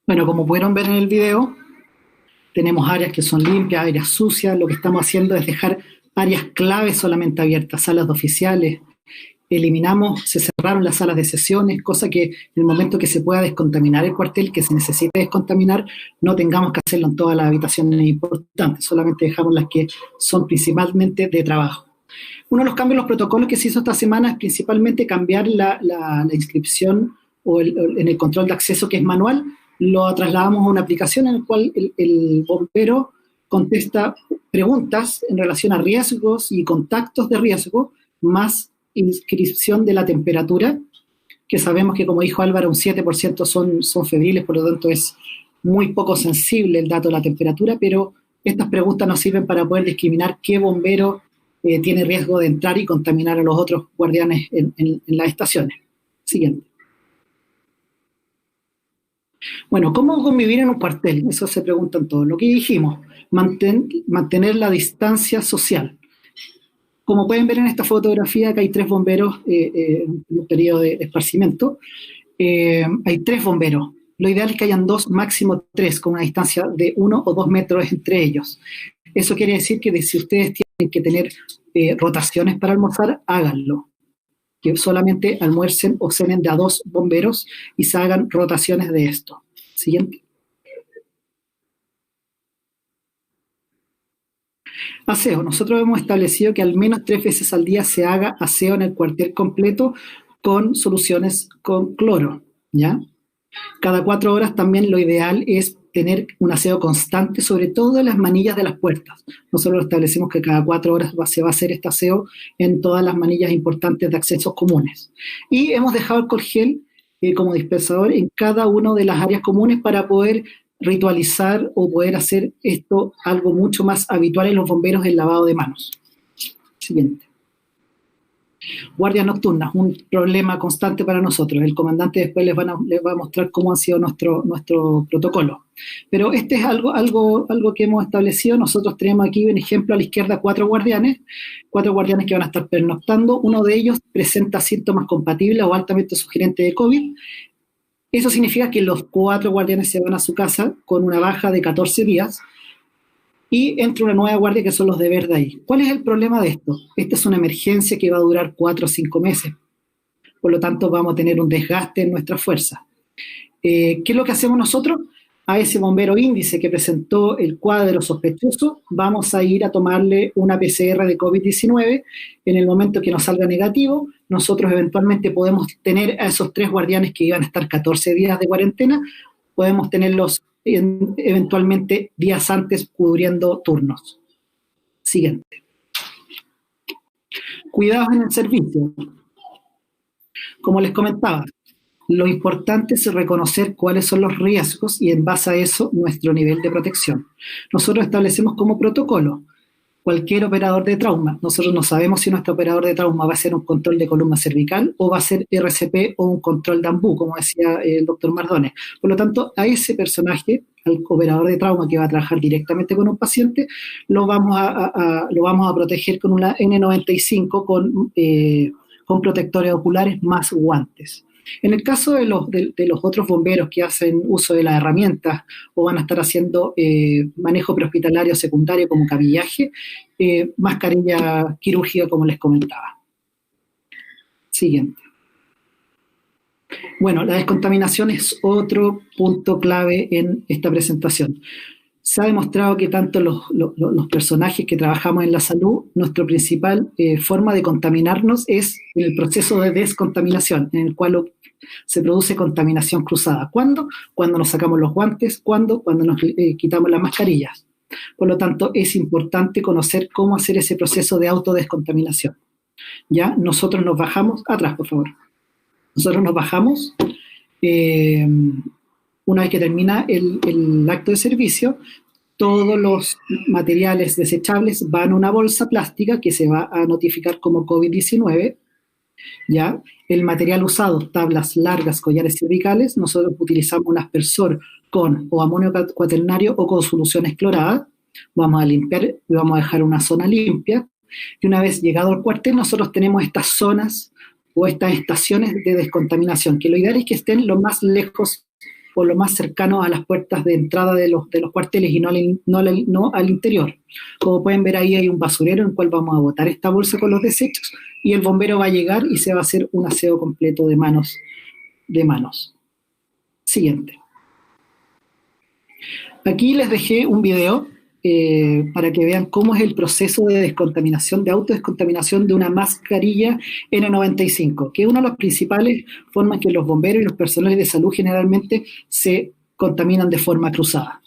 Bueno, como pudieron ver en el video, tenemos áreas que son limpias, áreas sucias. Lo que estamos haciendo es dejar áreas claves solamente abiertas, salas de oficiales. Se cerraron las salas de sesiones, cosa que en el momento que se pueda descontaminar el cuartel, que se necesite descontaminar, no tengamos que hacerlo en todas las habitaciones importantes, solamente dejamos las que son principalmente de trabajo. Uno de los cambios en los protocolos que se hizo esta semana es principalmente cambiar la inscripción o en el control de acceso, que es manual, lo trasladamos a una aplicación en la cual el bombero contesta preguntas en relación a riesgos y contactos de riesgo, más inscripción de la temperatura, que sabemos que, como dijo Álvaro, un 7% son febriles, por lo tanto es muy poco sensible el dato de la temperatura, pero estas preguntas nos sirven para poder discriminar qué bombero tiene riesgo de entrar y contaminar a los otros guardianes en las estaciones. Siguiente. Bueno, ¿cómo convivir en un cuartel? Eso se preguntan todos. Lo que dijimos, mantener la distancia social. Como pueden ver en esta fotografía, que hay 3 bomberos en un periodo de esparcimiento. Hay 3 bomberos. Lo ideal es que hayan 2, máximo 3, con una distancia de 1 o 2 metros entre ellos. Eso quiere decir que si ustedes tienen que tener rotaciones para almorzar, háganlo. Que solamente almuercen o cenen de a 2 bomberos y se hagan rotaciones de esto. Siguiente. Aseo. Nosotros hemos establecido que al menos 3 veces al día se haga aseo en el cuartel completo con soluciones con cloro, ¿ya? Cada 4 horas también lo ideal es tener un aseo constante, sobre todo en las manillas de las puertas. Nosotros establecemos que cada 4 horas se va a hacer este aseo en todas las manillas importantes de accesos comunes. Y hemos dejado alcohol gel como dispensador en cada una de las áreas comunes para poder ritualizar o poder hacer esto algo mucho más habitual en los bomberos, el lavado de manos. Siguiente. guardias nocturnas, un problema constante para nosotros. El comandante después les va a mostrar cómo ha sido nuestro protocolo. Pero este es algo que hemos establecido. Nosotros tenemos aquí un ejemplo a la izquierda, 4 guardianes que van a estar pernoctando. Uno de ellos presenta síntomas compatibles o altamente sugerentes de COVID. Eso significa que los 4 guardianes se van a su casa con una baja de 14 días y entra una nueva guardia que son los de verde ahí. ¿Cuál es el problema de esto? Esta es una emergencia que va a durar 4 o 5 meses. Por lo tanto, vamos a tener un desgaste en nuestra fuerza. ¿Qué es lo que hacemos nosotros? A ese bombero índice que presentó el cuadro sospechoso, vamos a ir a tomarle una PCR de COVID-19. En el momento que nos salga negativo, nosotros eventualmente podemos tener a esos 3 guardianes que iban a estar 14 días de cuarentena, podemos tenerlos eventualmente días antes cubriendo turnos. Siguiente. Cuidados en el servicio. Como les comentaba, lo importante es reconocer cuáles son los riesgos y en base a eso nuestro nivel de protección. Nosotros establecemos como protocolo cualquier operador de trauma. Nosotros no sabemos si nuestro operador de trauma va a ser un control de columna cervical o va a ser RCP o un control de AMBU, como decía el doctor Mardones. Por lo tanto, a ese personaje, al operador de trauma que va a trabajar directamente con un paciente, lo vamos a proteger con una N95 con protectores oculares más guantes. En el caso de los otros bomberos que hacen uso de las herramientas o van a estar haciendo manejo prehospitalario secundario como cabillaje, mascarilla quirúrgica como les comentaba. Siguiente. Bueno, la descontaminación es otro punto clave en esta presentación. Se ha demostrado que tanto los personajes que trabajamos en la salud, nuestra principal forma de contaminarnos es en el proceso de descontaminación, en el cual se produce contaminación cruzada. ¿Cuándo? Cuando nos sacamos los guantes, cuando nos quitamos las mascarillas. Por lo tanto, es importante conocer cómo hacer ese proceso de autodescontaminación. Ya, nosotros nos bajamos, atrás por favor. Nosotros nos bajamos, una vez que termina el acto de servicio, todos los materiales desechables van a una bolsa plástica que se va a notificar como COVID-19. ¿Ya? El material usado, tablas largas, collares cervicales, nosotros utilizamos un aspersor con o amonio cuaternario o con soluciones cloradas. Vamos a limpiar y vamos a dejar una zona limpia. Y una vez llegado al cuartel, nosotros tenemos estas zonas o estas estaciones de descontaminación, que lo ideal es que estén lo más lejos o lo más cercano a las puertas de entrada de los cuarteles y no al interior. Como pueden ver ahí hay un basurero en el cual vamos a botar esta bolsa con los desechos y el bombero va a llegar y se va a hacer un aseo completo de manos. Siguiente. Aquí les dejé un video para que vean cómo es el proceso de descontaminación, de autodescontaminación de una mascarilla N95, que es una de las principales formas que los bomberos y los personales de salud generalmente se contaminan de forma cruzada.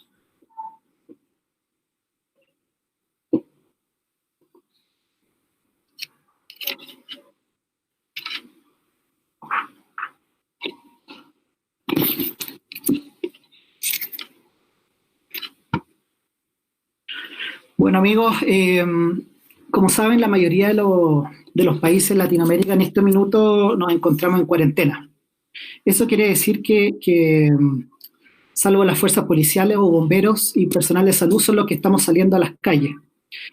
Bueno amigos, como saben, la mayoría de los países en Latinoamérica en este minuto nos encontramos en cuarentena. Eso quiere decir que salvo las fuerzas policiales o bomberos y personal de salud son los que estamos saliendo a las calles.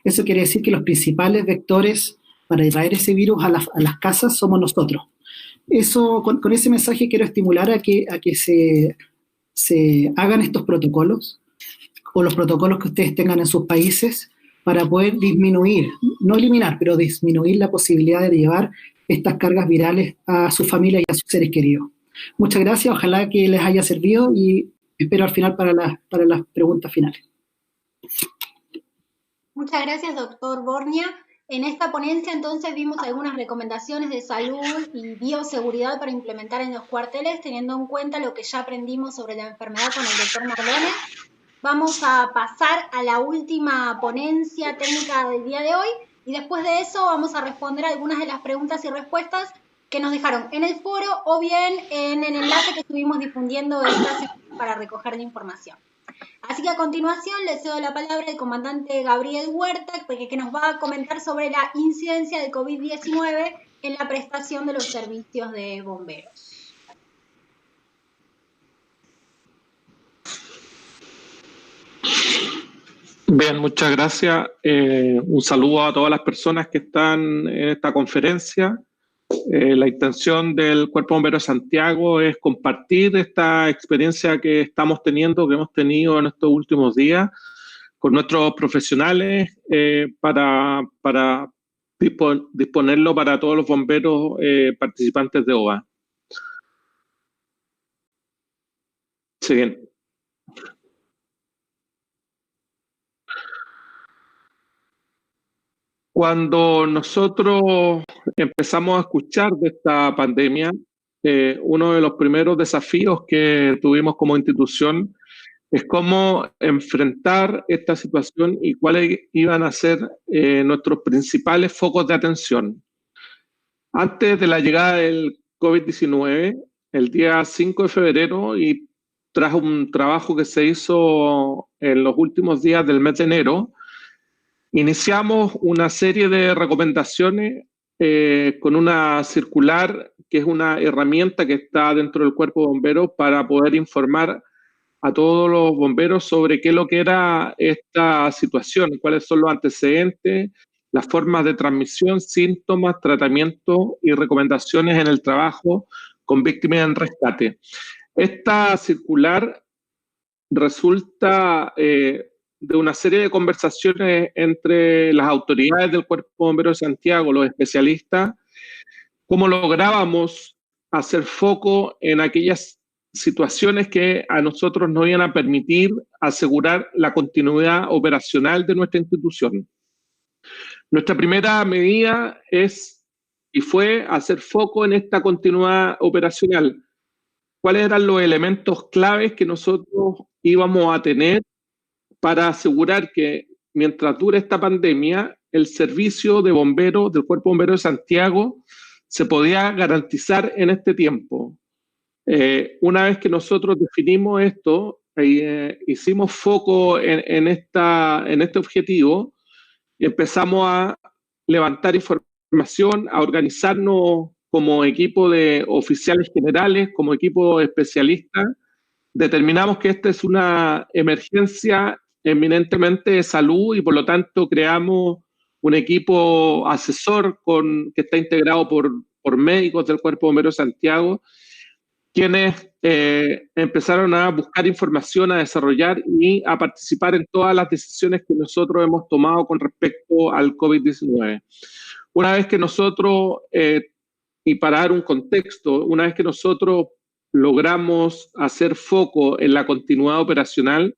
Eso quiere decir que los principales vectores para traer ese virus a las casas somos nosotros. Eso, con ese mensaje quiero estimular a que se hagan estos protocolos o los protocolos que ustedes tengan en sus países para poder disminuir, no eliminar, pero disminuir la posibilidad de llevar estas cargas virales a sus familias y a sus seres queridos. Muchas gracias, ojalá que les haya servido y espero al final para las preguntas finales. Muchas gracias, doctor Bornia. En esta ponencia entonces vimos algunas recomendaciones de salud y bioseguridad para implementar en los cuarteles, teniendo en cuenta lo que ya aprendimos sobre la enfermedad con el doctor Mardones. Vamos a pasar a la última ponencia técnica del día de hoy y después de eso vamos a responder algunas de las preguntas y respuestas que nos dejaron en el foro o bien en el enlace que estuvimos difundiendo para recoger la información. Así que a continuación le cedo la palabra al comandante Gabriel Huerta, que nos va a comentar sobre la incidencia del COVID-19 en la prestación de los servicios de bomberos. Bien, muchas gracias. Un saludo a todas las personas que están en esta conferencia. La intención del Cuerpo Bombero de Santiago es compartir esta experiencia que estamos teniendo, que hemos tenido en estos últimos días, con nuestros profesionales para disponerlo para todos los bomberos participantes de OVA. Siguiente. Cuando nosotros empezamos a escuchar de esta pandemia, uno de los primeros desafíos que tuvimos como institución es cómo enfrentar esta situación y cuáles iban a ser nuestros principales focos de atención. Antes de la llegada del COVID-19, el día 5 de febrero, y tras un trabajo que se hizo en los últimos días del mes de enero, iniciamos una serie de recomendaciones con una circular, que es una herramienta que está dentro del Cuerpo de Bomberos para poder informar a todos los bomberos sobre qué es lo que era esta situación, cuáles son los antecedentes, las formas de transmisión, síntomas, tratamiento y recomendaciones en el trabajo con víctimas en rescate. Esta circular resulta de una serie de conversaciones entre las autoridades del Cuerpo de Bomberos de Santiago, los especialistas, cómo lográbamos hacer foco en aquellas situaciones que a nosotros nos iban a permitir asegurar la continuidad operacional de nuestra institución. Nuestra primera medida es y fue hacer foco en esta continuidad operacional. ¿Cuáles eran los elementos claves que nosotros íbamos a tener para asegurar que mientras dure esta pandemia, el servicio de bomberos del Cuerpo de Bomberos de Santiago se podía garantizar en este tiempo? Una vez que nosotros definimos esto, hicimos foco en este objetivo y empezamos a levantar información, a organizarnos como equipo de oficiales generales, como equipo de especialistas. Determinamos que esta es una emergencia eminentemente de salud y por lo tanto creamos un equipo asesor que está integrado por médicos del Cuerpo de Bomberos de Santiago, quienes empezaron a buscar información, a desarrollar y a participar en todas las decisiones que nosotros hemos tomado con respecto al COVID-19. Una vez que nosotros, y para dar un contexto, una vez que nosotros logramos hacer foco en la continuidad operacional,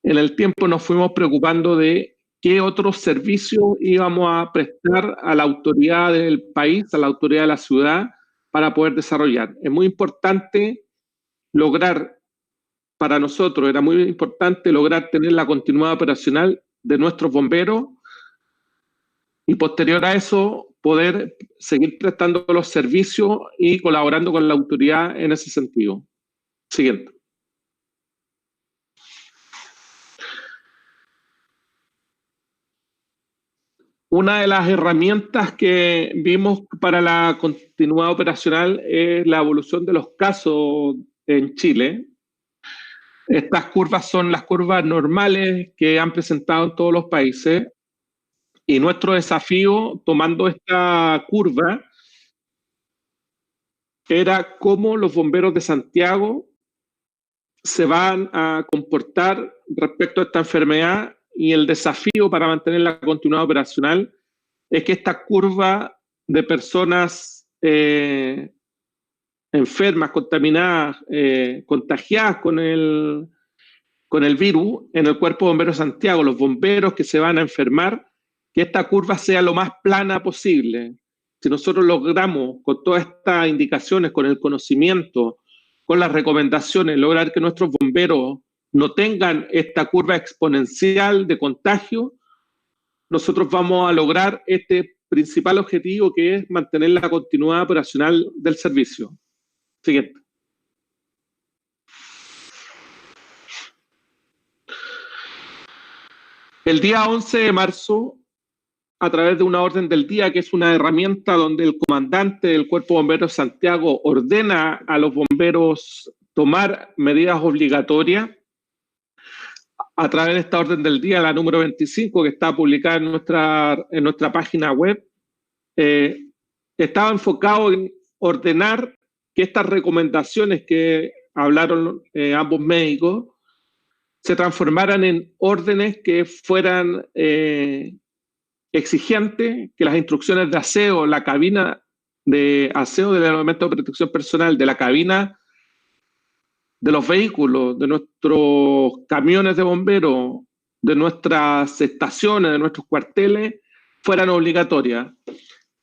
en el tiempo nos fuimos preocupando de qué otros servicios íbamos a prestar a la autoridad del país, a la autoridad de la ciudad, para poder desarrollar. Es muy importante lograr, para nosotros era muy importante lograr tener la continuidad operacional de nuestros bomberos y posterior a eso poder seguir prestando los servicios y colaborando con la autoridad en ese sentido. Siguiente. Una de las herramientas que vimos para la continuidad operacional es la evolución de los casos en Chile. Estas curvas son las curvas normales que han presentado en todos los países y nuestro desafío tomando esta curva era cómo los bomberos de Santiago se van a comportar respecto a esta enfermedad. Y el desafío para mantener la continuidad operacional es que esta curva de personas enfermas, contaminadas, contagiadas con el virus en el Cuerpo de Bomberos de Santiago, los bomberos que se van a enfermar, que esta curva sea lo más plana posible. Si nosotros logramos con todas estas indicaciones, con el conocimiento, con las recomendaciones, lograr que nuestros bomberos no tengan esta curva exponencial de contagio, nosotros vamos a lograr este principal objetivo, que es mantener la continuidad operacional del servicio. Siguiente. El día 11 de marzo a través de una orden del día, que es una herramienta donde el comandante del Cuerpo de Bomberos de Santiago ordena a los bomberos tomar medidas obligatorias. A través de esta orden del día, la número 25, que está publicada en nuestra página web, estaba enfocado en ordenar que estas recomendaciones que hablaron ambos médicos se transformaran en órdenes que fueran exigentes, que las instrucciones de aseo, la cabina de aseo del elemento de protección personal, de la cabina de los vehículos, de nuestros camiones de bomberos, de nuestras estaciones, de nuestros cuarteles, fueran obligatorias.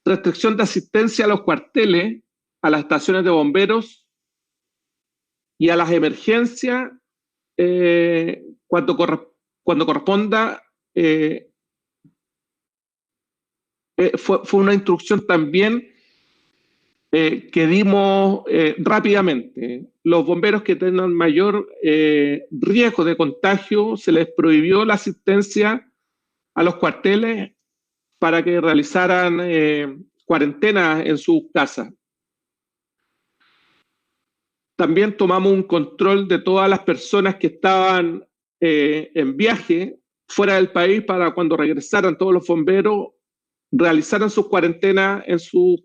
Restricción de asistencia a los cuarteles, a las estaciones de bomberos y a las emergencias cuando corresponda. Fue una instrucción también que dimos rápidamente. Los bomberos que tengan mayor riesgo de contagio, se les prohibió la asistencia a los cuarteles para que realizaran cuarentena en sus casas. También tomamos un control de todas las personas que estaban en viaje fuera del país para cuando regresaran todos los bomberos realizaran sus cuarentenas en sus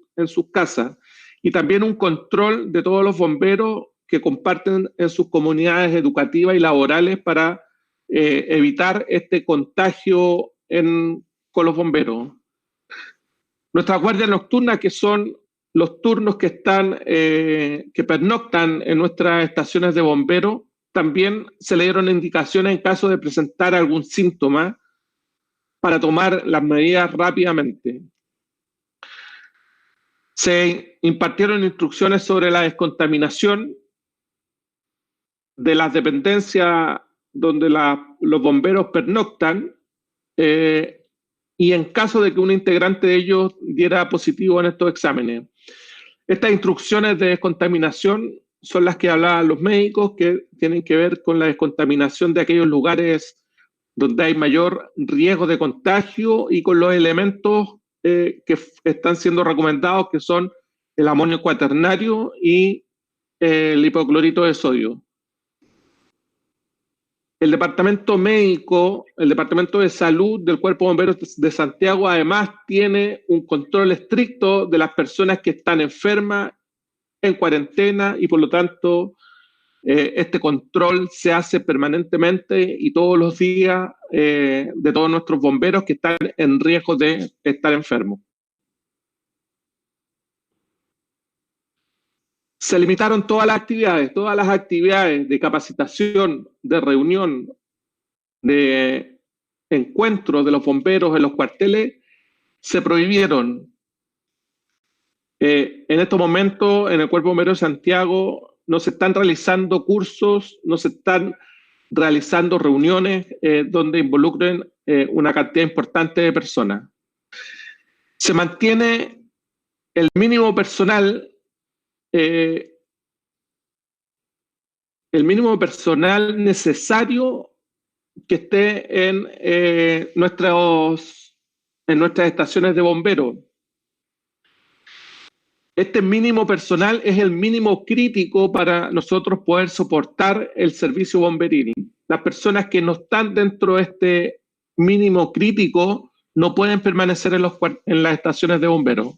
casas. Y también un control de todos los bomberos que comparten en sus comunidades educativas y laborales para evitar este contagio con los bomberos. Nuestras guardias nocturnas, que son los turnos que pernoctan en nuestras estaciones de bomberos, también se le dieron indicaciones en caso de presentar algún síntoma para tomar las medidas rápidamente. Se impartieron instrucciones sobre la descontaminación de las dependencias donde los bomberos pernoctan, y en caso de que un integrante de ellos diera positivo en estos exámenes. Estas instrucciones de descontaminación son las que hablaban los médicos, que tienen que ver con la descontaminación de aquellos lugares donde hay mayor riesgo de contagio y con los elementos que están siendo recomendados, que son el amonio cuaternario y el hipoclorito de sodio. El departamento médico, el departamento de salud del Cuerpo de Bomberos de Santiago, además tiene un control estricto de las personas que están enfermas, en cuarentena, y por lo tanto este control se hace permanentemente y todos los días de todos nuestros bomberos que están en riesgo de estar enfermos. Se limitaron todas las actividades de capacitación, de reunión, de encuentros de los bomberos en los cuarteles, se prohibieron. En estos momentos, en el Cuerpo de Bomberos de Santiago, no se están realizando cursos, no se están realizando reuniones donde involucren una cantidad importante de personas. Se mantiene el mínimo personal necesario que esté en nuestras estaciones de bomberos. Este mínimo personal es el mínimo crítico para nosotros poder soportar el servicio bomberil. Las personas que no están dentro de este mínimo crítico no pueden permanecer en las estaciones de bomberos.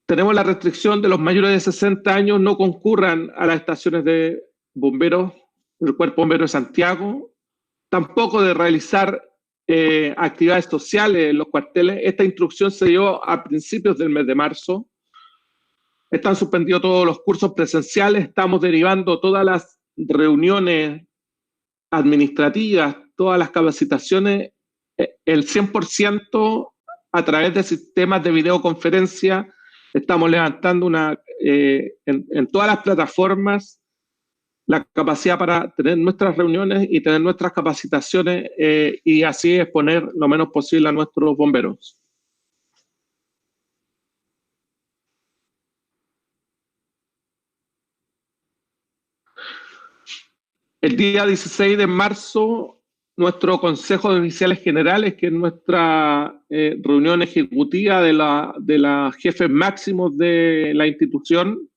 Tenemos la restricción de los mayores de 60 años no concurran a las estaciones de bomberos del Cuerpo de Bomberos de Santiago, tampoco de realizar actividades sociales en los cuarteles. Esta instrucción se dio a principios del mes de marzo. Están suspendidos todos los cursos presenciales, estamos derivando todas las reuniones administrativas, todas las capacitaciones, el 100% a través de sistemas de videoconferencia. Estamos levantando en todas las plataformas la capacidad para tener nuestras reuniones y tener nuestras capacitaciones y así exponer lo menos posible a nuestros bomberos. El día 16 de marzo nuestro Consejo de Oficiales Generales, que es nuestra reunión ejecutiva de los jefes máximos de la institución,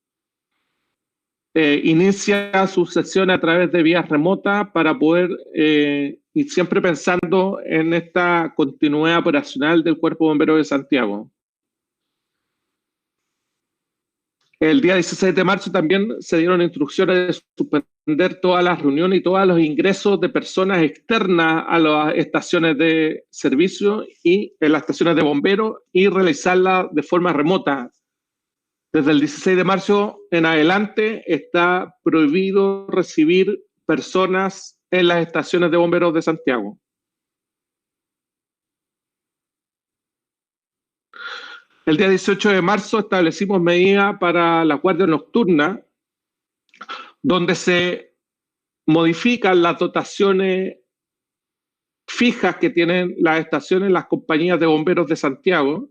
inicia su sesión a través de vías remotas para poder, y siempre pensando en esta continuidad operacional del Cuerpo de Bomberos de Santiago. El día 16 de marzo también se dieron instrucciones de suspender todas las reuniones y todos los ingresos de personas externas a las estaciones de servicio y en las estaciones de bomberos y realizarlas de forma remota. Desde el 16 de marzo en adelante está prohibido recibir personas en las estaciones de bomberos de Santiago. El día 18 de marzo establecimos medidas para la guardia nocturna, donde se modifican las dotaciones fijas que tienen las estaciones, las compañías de bomberos de Santiago,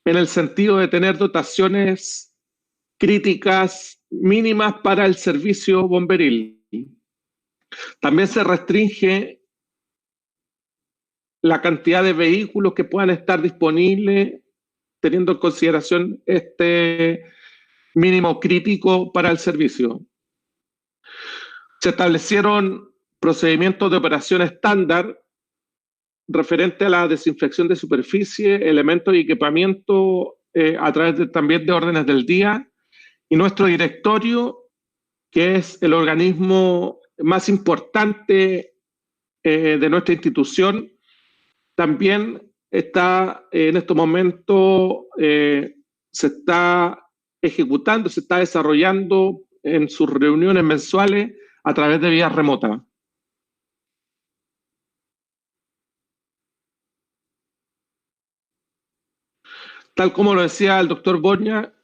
en el sentido de tener dotaciones críticas mínimas para el servicio bomberil. También se restringe la cantidad de vehículos que puedan estar disponibles, teniendo en consideración este mínimo crítico para el servicio. Se establecieron procedimientos de operación estándar referente a la desinfección de superficie, elementos y equipamiento a través también de órdenes del día, y nuestro directorio, que es el organismo más importante de nuestra institución, también está en estos momentos, se está ejecutando, se está desarrollando en sus reuniones mensuales a través de vías remotas. Tal como lo decía el doctor Borña,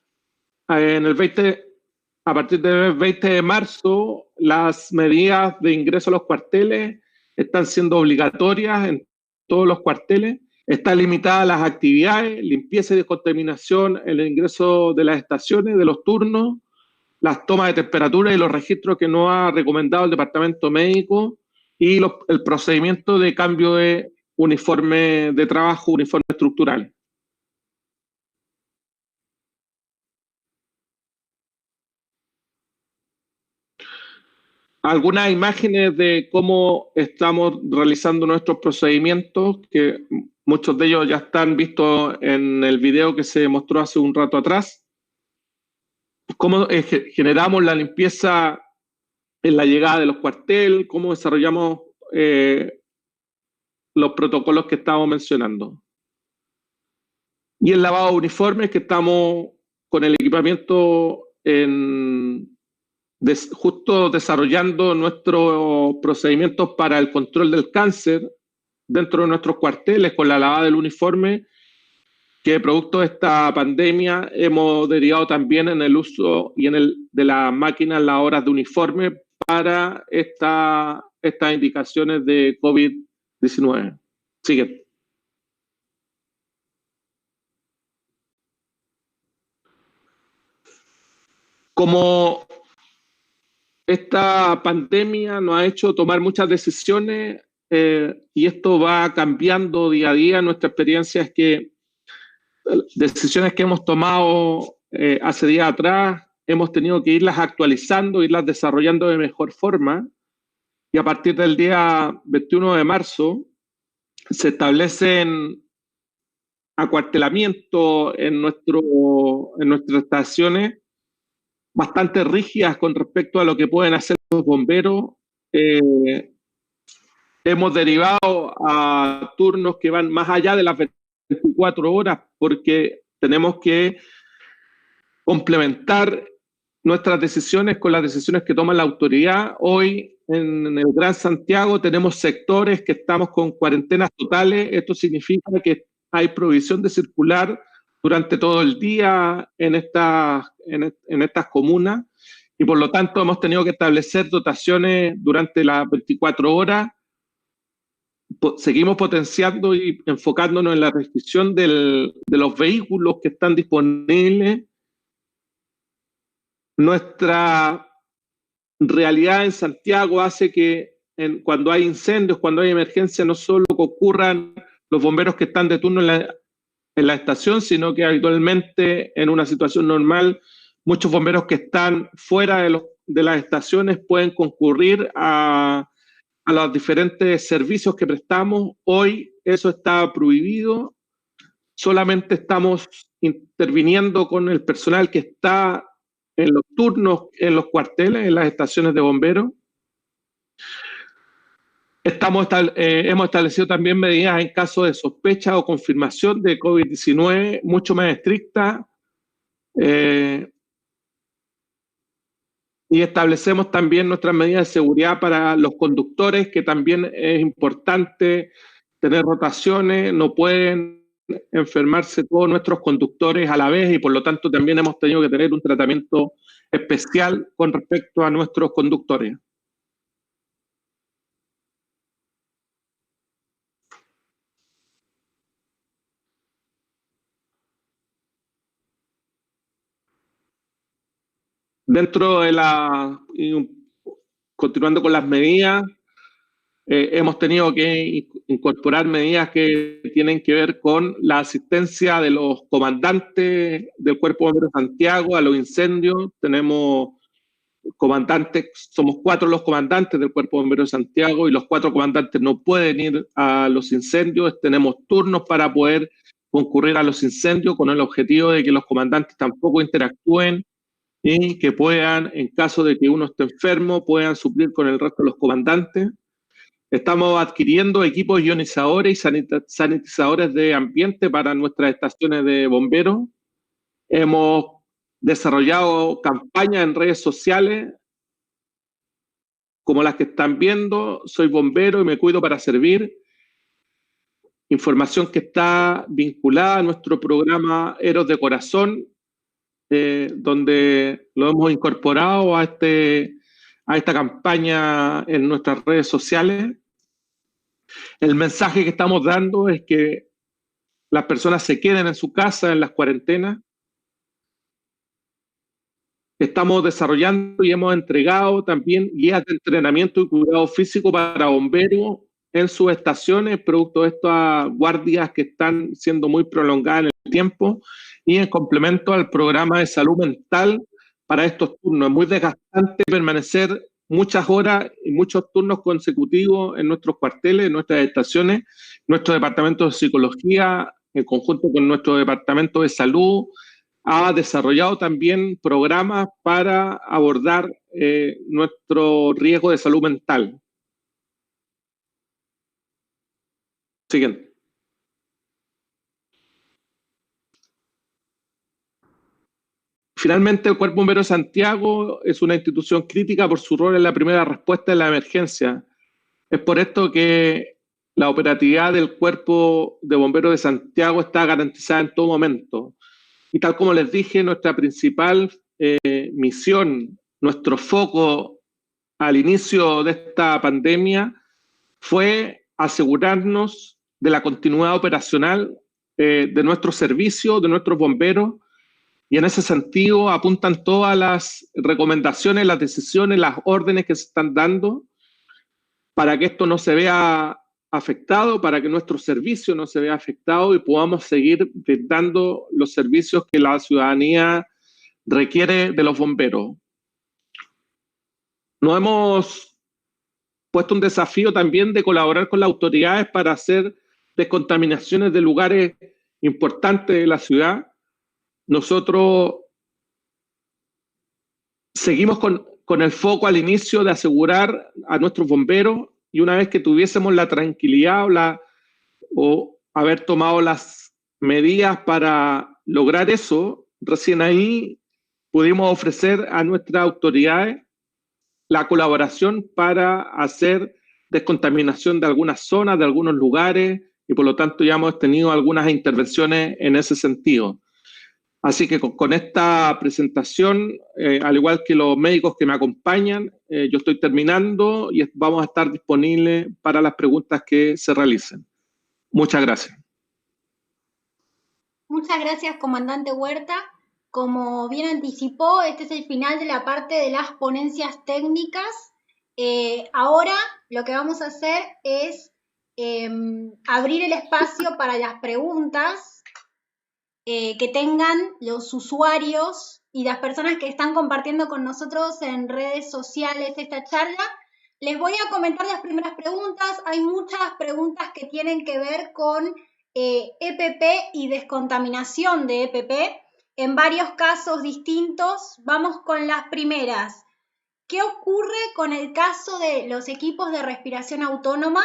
a partir del 20 de marzo, las medidas de ingreso a los cuarteles están siendo obligatorias en todos los cuarteles. Está limitada las actividades, limpieza y descontaminación, el ingreso de las estaciones, de los turnos, las tomas de temperatura y los registros que nos ha recomendado el departamento médico y el procedimiento de cambio de uniforme de trabajo, uniforme estructural. Algunas imágenes de cómo estamos realizando nuestros procedimientos, que muchos de ellos ya están vistos en el video que se mostró hace un rato atrás. Cómo generamos la limpieza en la llegada de los cuarteles, cómo desarrollamos los protocolos que estamos mencionando. Y el lavado de uniformes, que estamos con el equipamiento justo desarrollando nuestros procedimientos para el control del cáncer dentro de nuestros cuarteles con la lavada del uniforme, que producto de esta pandemia hemos derivado también en el uso y de las máquinas lavadoras de uniforme para estas indicaciones de COVID-19. Sigue. Como esta pandemia nos ha hecho tomar muchas decisiones y esto va cambiando día a día. Nuestra experiencia es que decisiones que hemos tomado hace días atrás hemos tenido que irlas actualizando, irlas desarrollando de mejor forma, y a partir del día 21 de marzo se establecen acuartelamientos en nuestras estaciones bastante rígidas con respecto a lo que pueden hacer los bomberos. Hemos derivado a turnos que van más allá de las 24 horas porque tenemos que complementar nuestras decisiones con las decisiones que toma la autoridad. Hoy en el Gran Santiago tenemos sectores que estamos con cuarentenas totales. Esto significa que hay prohibición de circular durante todo el día en estas comunas, y por lo tanto hemos tenido que establecer dotaciones durante las 24 horas. Seguimos potenciando y enfocándonos en la restricción de los vehículos que están disponibles. Nuestra realidad en Santiago hace que cuando hay incendios, cuando hay emergencia, no solo que ocurran los bomberos que están de turno en la estación, sino que habitualmente en una situación normal, muchos bomberos que están fuera de las estaciones pueden concurrir a los diferentes servicios que prestamos. Hoy eso está prohibido, solamente estamos interviniendo con el personal que está en los turnos, en los cuarteles, en las estaciones de bomberos. Hemos establecido también medidas en caso de sospecha o confirmación de COVID-19 mucho más estrictas, y establecemos también nuestras medidas de seguridad para los conductores, que también es importante tener rotaciones, no pueden enfermarse todos nuestros conductores a la vez, y por lo tanto también hemos tenido que tener un tratamiento especial con respecto a nuestros conductores. Continuando con las medidas, hemos tenido que incorporar medidas que tienen que ver con la asistencia de los comandantes del Cuerpo de Bomberos de Santiago a los incendios. Tenemos comandantes, somos 4 los comandantes del Cuerpo de Bomberos de Santiago, y los 4 comandantes no pueden ir a los incendios. Tenemos turnos para poder concurrir a los incendios, con el objetivo de que los comandantes tampoco interactúen y que puedan, en caso de que uno esté enfermo, puedan suplir con el resto de los comandantes. Estamos adquiriendo equipos ionizadores y sanitizadores de ambiente para nuestras estaciones de bomberos. Hemos desarrollado campañas en redes sociales, como las que están viendo: soy bombero y me cuido para servir. Información que está vinculada a nuestro programa Héroes de Corazón, donde lo hemos incorporado a esta campaña en nuestras redes sociales. El mensaje que estamos dando es que las personas se queden en su casa en las cuarentenas. Estamos desarrollando y hemos entregado también guías de entrenamiento y cuidado físico para bomberos en sus estaciones, producto de estas guardias que están siendo muy prolongadas en el tiempo, y en complemento al programa de salud mental para estos turnos. Es muy desgastante permanecer muchas horas y muchos turnos consecutivos en nuestros cuarteles, en nuestras estaciones. Nuestro departamento de psicología, en conjunto con nuestro departamento de salud, ha desarrollado también programas para abordar nuestro riesgo de salud mental. Siguiente. Finalmente, el Cuerpo Bombero de Santiago es una institución crítica por su rol en la primera respuesta de la emergencia. Es por esto que la operatividad del Cuerpo de Bomberos de Santiago está garantizada en todo momento. Y tal como les dije, nuestra principal misión, nuestro foco al inicio de esta pandemia fue asegurarnos de la continuidad operacional de nuestro servicio, de nuestros bomberos, y en ese sentido apuntan todas las recomendaciones, las decisiones, las órdenes que se están dando para que esto no se vea afectado, para que nuestro servicio no se vea afectado y podamos seguir dando los servicios que la ciudadanía requiere de los bomberos. Nos hemos puesto un desafío también de colaborar con las autoridades para hacer descontaminaciones de lugares importantes de la ciudad. Nosotros seguimos con el foco al inicio de asegurar a nuestros bomberos, y una vez que tuviésemos la tranquilidad o haber tomado las medidas para lograr eso, recién ahí pudimos ofrecer a nuestras autoridades la colaboración para hacer descontaminación de algunas zonas, de algunos lugares, y por lo tanto ya hemos tenido algunas intervenciones en ese sentido. Así que con esta presentación, al igual que los médicos que me acompañan, yo estoy terminando y vamos a estar disponibles para las preguntas que se realicen. Muchas gracias. Muchas gracias, comandante Huerta. Como bien anticipó, este es el final de la parte de las ponencias técnicas. Ahora lo que vamos a hacer es abrir el espacio para las preguntas que tengan los usuarios y las personas que están compartiendo con nosotros en redes sociales esta charla. Les voy a comentar las primeras preguntas. Hay muchas preguntas que tienen que ver con EPP y descontaminación de EPP en varios casos distintos. Vamos con las primeras. ¿Qué ocurre con el caso de los equipos de respiración autónoma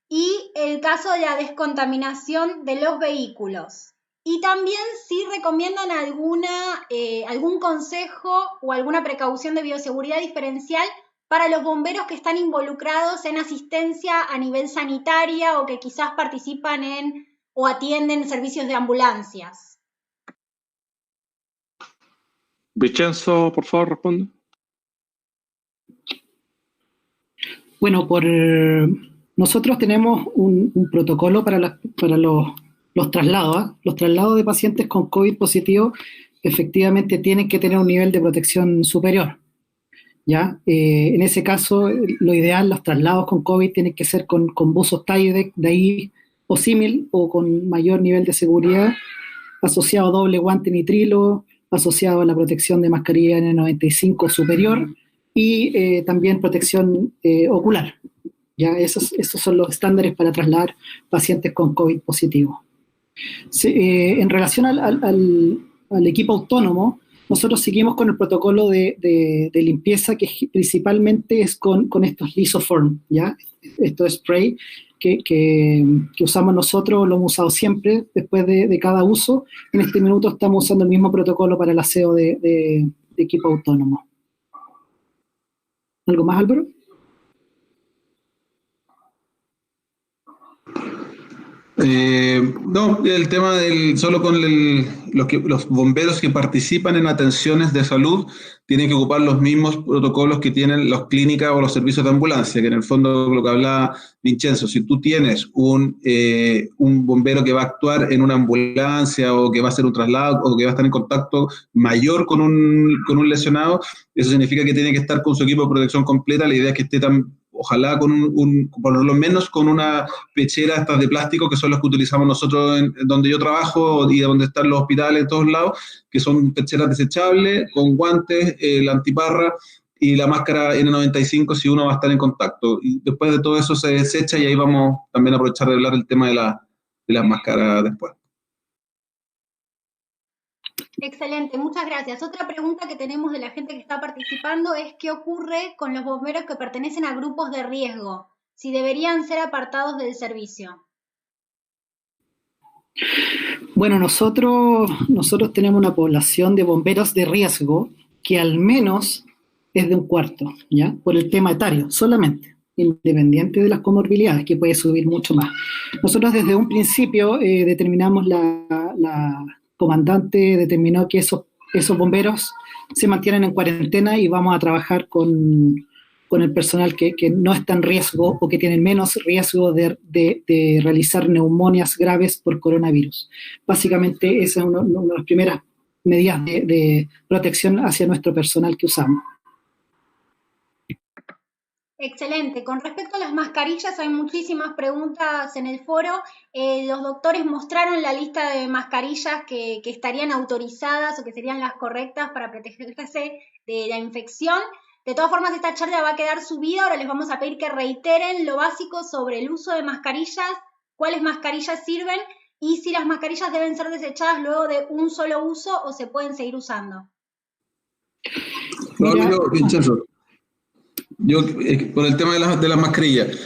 y el caso de la descontaminación de los vehículos? Y también si recomiendan algún consejo o alguna precaución de bioseguridad diferencial para los bomberos que están involucrados en asistencia a nivel sanitaria o que quizás participan en o atienden servicios de ambulancias. Vincenzo, por favor, responde. Bueno, nosotros tenemos un protocolo para los traslados. ¿eh? Los traslados de pacientes con COVID positivo efectivamente tienen que tener un nivel de protección superior. ¿Ya? En ese caso, lo ideal, los traslados con COVID tienen que ser con buzos Tyvek de ahí o símil o con mayor nivel de seguridad, asociado a doble guante nitrilo, asociado a la protección de mascarilla N95 superior y también protección ocular. ¿Ya? Esos son los estándares para trasladar pacientes con COVID positivo. En relación al equipo autónomo, nosotros seguimos con el protocolo de limpieza que principalmente es con estos Lisoform, ¿ya? Esto es spray que usamos nosotros, lo hemos usado siempre después de cada uso. En este minuto estamos usando el mismo protocolo para el aseo de equipo autónomo. ¿Algo más, Álvaro? No, el tema solo con los bomberos que participan en atenciones de salud tienen que ocupar los mismos protocolos que tienen las clínicas o los servicios de ambulancia, que en el fondo lo que hablaba Vincenzo, si tú tienes un bombero que va a actuar en una ambulancia o que va a hacer un traslado o que va a estar en contacto mayor con un lesionado, eso significa que tiene que estar con su equipo de protección completa. La idea es que esté ojalá por lo menos con una pechera estas de plástico, que son las que utilizamos nosotros en donde yo trabajo y donde están los hospitales en todos lados, que son pecheras desechables, con guantes, la antiparra y la máscara N95 si uno va a estar en contacto. Y después de todo eso se desecha y ahí vamos también a aprovechar de hablar el tema de las máscaras después. Excelente, muchas gracias. Otra pregunta que tenemos de la gente que está participando es ¿qué ocurre con los bomberos que pertenecen a grupos de riesgo? Si deberían ser apartados del servicio. Bueno, nosotros tenemos una población de bomberos de riesgo que al menos es de 1/4, ¿ya? Por el tema etario, solamente, independiente de las comorbilidades, que puede subir mucho más. Nosotros desde un principio determinamos la comandante determinó que esos bomberos se mantienen en cuarentena y vamos a trabajar con el personal que no está en riesgo o que tiene menos riesgo de realizar neumonias graves por coronavirus. Básicamente esa es una de las primeras medidas de protección hacia nuestro personal que usamos. Excelente. Con respecto a las mascarillas, hay muchísimas preguntas en el foro. Los doctores mostraron la lista de mascarillas que estarían autorizadas o que serían las correctas para protegerse de la infección. De todas formas, esta charla va a quedar subida. Ahora les vamos a pedir que reiteren lo básico sobre el uso de mascarillas, cuáles mascarillas sirven y si las mascarillas deben ser desechadas luego de un solo uso o se pueden seguir usando. Vincenzo. Yo, por el tema de las mascarillas.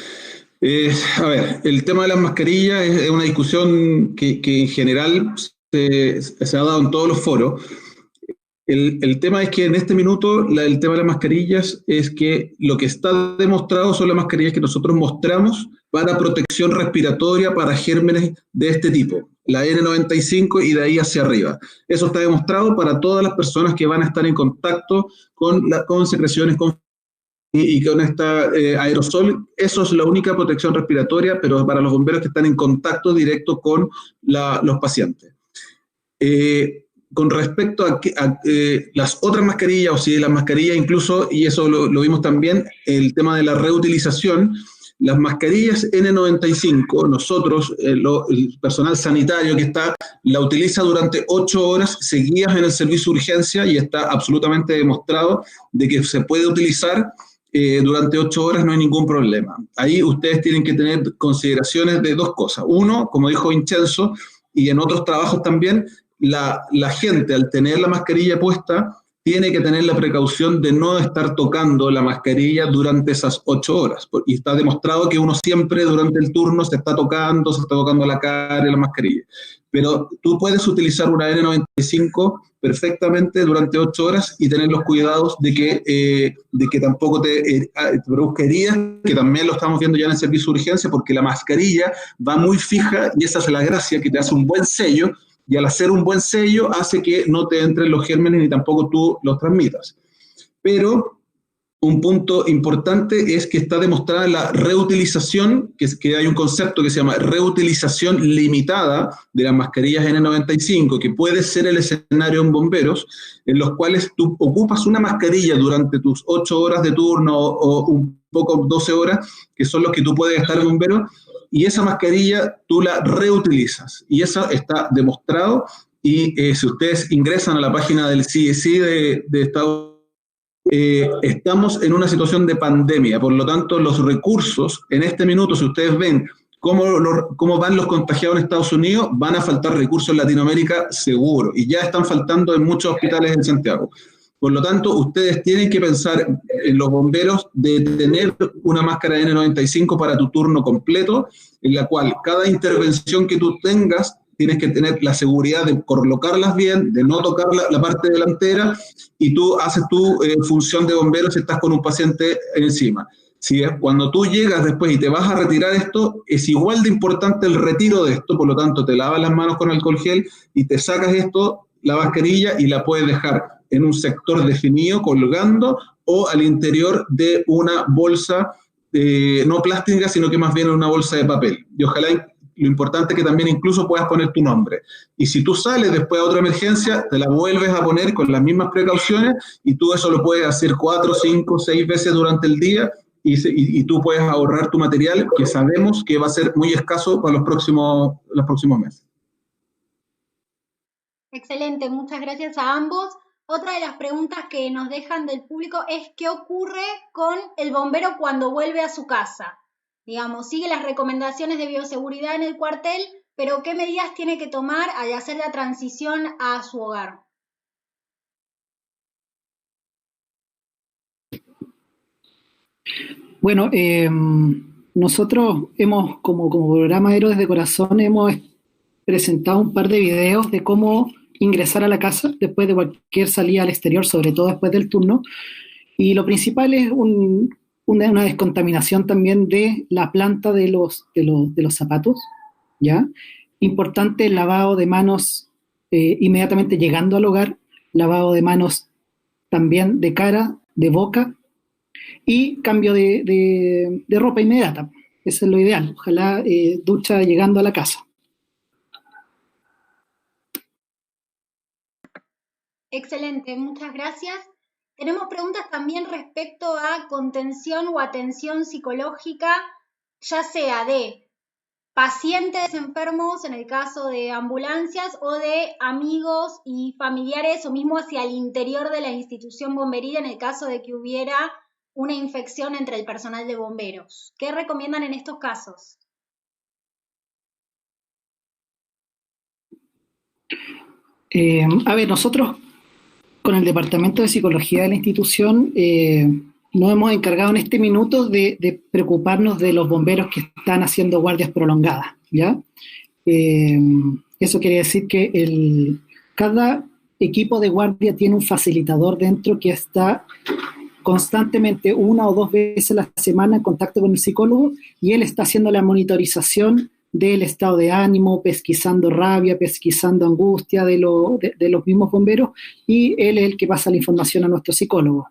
A ver, el tema de las mascarillas es una discusión que en general se ha dado en todos los foros. El tema es que en este minuto el tema de las mascarillas es que lo que está demostrado son las mascarillas que nosotros mostramos para protección respiratoria para gérmenes de este tipo, la N95 y de ahí hacia arriba. Eso está demostrado para todas las personas que van a estar en contacto con secreciones y con esta aerosol. Eso es la única protección respiratoria, pero para los bomberos que están en contacto directo con los pacientes. con respecto a las otras mascarillas, o si las mascarillas incluso, y eso lo vimos también, el tema de la reutilización, las mascarillas N95, nosotros, el personal sanitario que está, la utiliza durante 8 horas seguidas en el servicio de urgencia y está absolutamente demostrado de que se puede utilizar durante 8 horas, no hay ningún problema. Ahí ustedes tienen que tener consideraciones de 2 cosas. Uno, como dijo Vincenzo, y en otros trabajos también, la gente al tener la mascarilla puesta tiene que tener la precaución de no estar tocando la mascarilla durante esas 8 horas. Y está demostrado que uno siempre durante el turno se está tocando la cara y la mascarilla. Pero tú puedes utilizar una N95 perfectamente durante 8 horas y tener los cuidados de que tampoco te produzca heridas, que también lo estamos viendo ya en el servicio de urgencia, porque la mascarilla va muy fija y esa es la gracia, que te hace un buen sello, y al hacer un buen sello hace que no te entren los gérmenes ni tampoco tú los transmitas. Pero un punto importante es que está demostrada la reutilización, que hay un concepto que se llama reutilización limitada de las mascarillas N95, que puede ser el escenario en bomberos, en los cuales tú ocupas una mascarilla durante tus 8 horas de turno o un poco 12 horas, que son los que tú puedes estar en bomberos, y esa mascarilla tú la reutilizas, y eso está demostrado, y si ustedes ingresan a la página del CDC de Estados Unidos, estamos en una situación de pandemia, por lo tanto los recursos, en este minuto, si ustedes ven cómo van los contagiados en Estados Unidos, van a faltar recursos en Latinoamérica seguro, y ya están faltando en muchos hospitales en Santiago. Por lo tanto, ustedes tienen que pensar en los bomberos de tener una máscara N95 para tu turno completo, en la cual cada intervención que tú tengas, tienes que tener la seguridad de colocarlas bien, de no tocar la parte delantera, y tú haces tu función de bombero si estás con un paciente encima. Cuando tú llegas después y te vas a retirar esto, es igual de importante el retiro de esto, por lo tanto te lavas las manos con alcohol gel y te sacas la mascarilla y la puedes dejar en un sector definido, colgando, o al interior de una bolsa, no plástica, sino que más bien en una bolsa de papel. Y ojalá, lo importante es que también incluso puedas poner tu nombre. Y si tú sales después a otra emergencia, te la vuelves a poner con las mismas precauciones, y tú eso lo puedes hacer 4, 5, 6 veces durante el día, y tú puedes ahorrar tu material, que sabemos que va a ser muy escaso para los próximos meses. Excelente, muchas gracias a ambos. Otra de las preguntas que nos dejan del público es ¿qué ocurre con el bombero cuando vuelve a su casa? Digamos, sigue las recomendaciones de bioseguridad en el cuartel, pero ¿qué medidas tiene que tomar al hacer la transición a su hogar? Bueno, nosotros como programa Héroes de Corazón hemos presentado un par de videos de cómo ingresar a la casa después de cualquier salida al exterior, sobre todo después del turno, y lo principal es una descontaminación también de la planta de los zapatos, ¿ya? Importante el lavado de manos inmediatamente llegando al hogar, lavado de manos también de cara, de boca, y cambio de ropa inmediata. Eso es lo ideal, ojalá ducha llegando a la casa. Excelente, muchas gracias. Tenemos preguntas también respecto a contención o atención psicológica, ya sea de pacientes enfermos en el caso de ambulancias o de amigos y familiares o mismo hacia el interior de la institución bomberil en el caso de que hubiera una infección entre el personal de bomberos. ¿Qué recomiendan en estos casos? A ver, nosotros con el Departamento de Psicología de la institución nos hemos encargado en este minuto de preocuparnos de los bomberos que están haciendo guardias prolongadas, ¿ya? Eso quiere decir que cada equipo de guardia tiene un facilitador dentro que está constantemente 1 o 2 veces a la semana en contacto con el psicólogo, y él está haciendo la monitorización del estado de ánimo, pesquisando rabia, pesquisando angustia de los mismos bomberos, y él es el que pasa la información a nuestro psicólogo.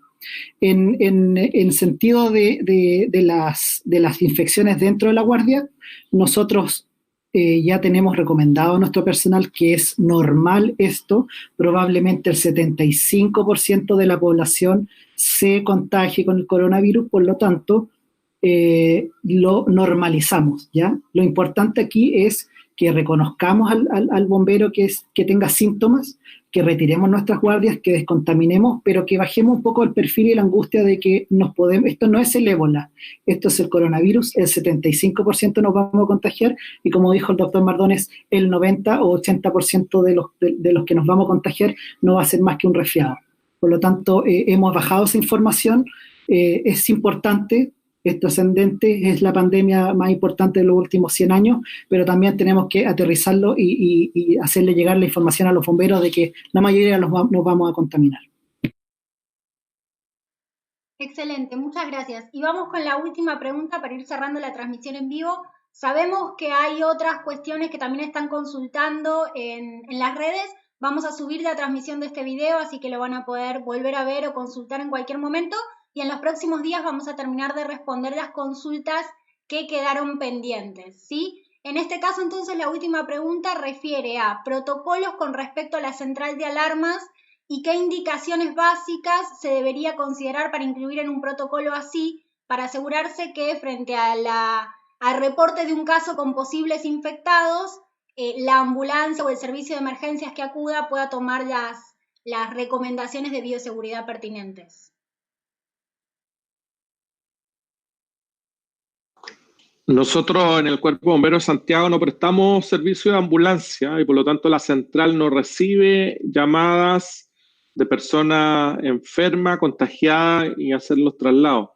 En sentido de las infecciones dentro de la guardia, nosotros ya tenemos recomendado a nuestro personal que es normal esto. Probablemente el 75% de la población se contagie con el coronavirus, por lo tanto, lo normalizamos, ¿ya? Lo importante aquí es que reconozcamos al bombero que tenga síntomas, que retiremos nuestras guardias, que descontaminemos, pero que bajemos un poco el perfil y la angustia de que esto no es el ébola, esto es el coronavirus, el 75% nos vamos a contagiar, y como dijo el doctor Mardones, el 90 o 80% de los que nos vamos a contagiar no va a ser más que un resfriado. Por lo tanto, hemos bajado esa información, es importante, es trascendente, es la pandemia más importante de los últimos 100 años, pero también tenemos que aterrizarlo y hacerle llegar la información a los bomberos de que la mayoría nos vamos a contaminar. Excelente, muchas gracias. Y vamos con la última pregunta para ir cerrando la transmisión en vivo. Sabemos que hay otras cuestiones que también están consultando en las redes. Vamos a subir la transmisión de este video, así que lo van a poder volver a ver o consultar en cualquier momento. Y en los próximos días vamos a terminar de responder las consultas que quedaron pendientes, ¿sí? En este caso, entonces, la última pregunta refiere a protocolos con respecto a la central de alarmas y qué indicaciones básicas se debería considerar para incluir en un protocolo así, para asegurarse que frente al reporte de un caso con posibles infectados, la ambulancia o el servicio de emergencias que acuda pueda tomar las recomendaciones de bioseguridad pertinentes. Nosotros en el Cuerpo de Bomberos de Santiago no prestamos servicio de ambulancia y por lo tanto la central no recibe llamadas de personas enfermas, contagiadas y hacer los traslados.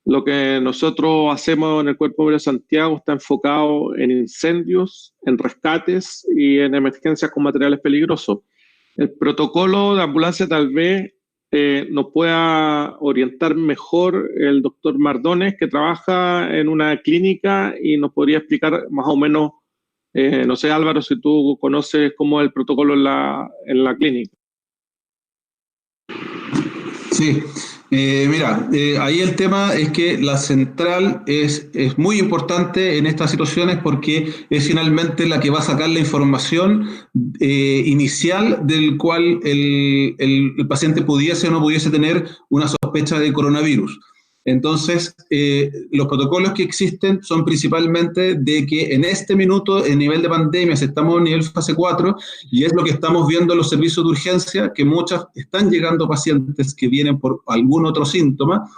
Lo que nosotros hacemos en el Cuerpo de Bomberos de Santiago está enfocado en incendios, en rescates y en emergencias con materiales peligrosos. El protocolo de ambulancia tal vez nos pueda orientar mejor el doctor Mardones, que trabaja en una clínica y nos podría explicar más o menos, no sé, Álvaro, si tú conoces cómo es el protocolo en la clínica. Sí, mira, ahí el tema es que la central es muy importante en estas situaciones porque es finalmente la que va a sacar la información inicial del cual el paciente pudiese o no pudiese tener una sospecha de coronavirus. Entonces, los protocolos que existen son principalmente de que en este minuto, en nivel de pandemia, estamos en nivel fase 4, y es lo que estamos viendo en los servicios de urgencia, que muchas están llegando pacientes que vienen por algún otro síntoma,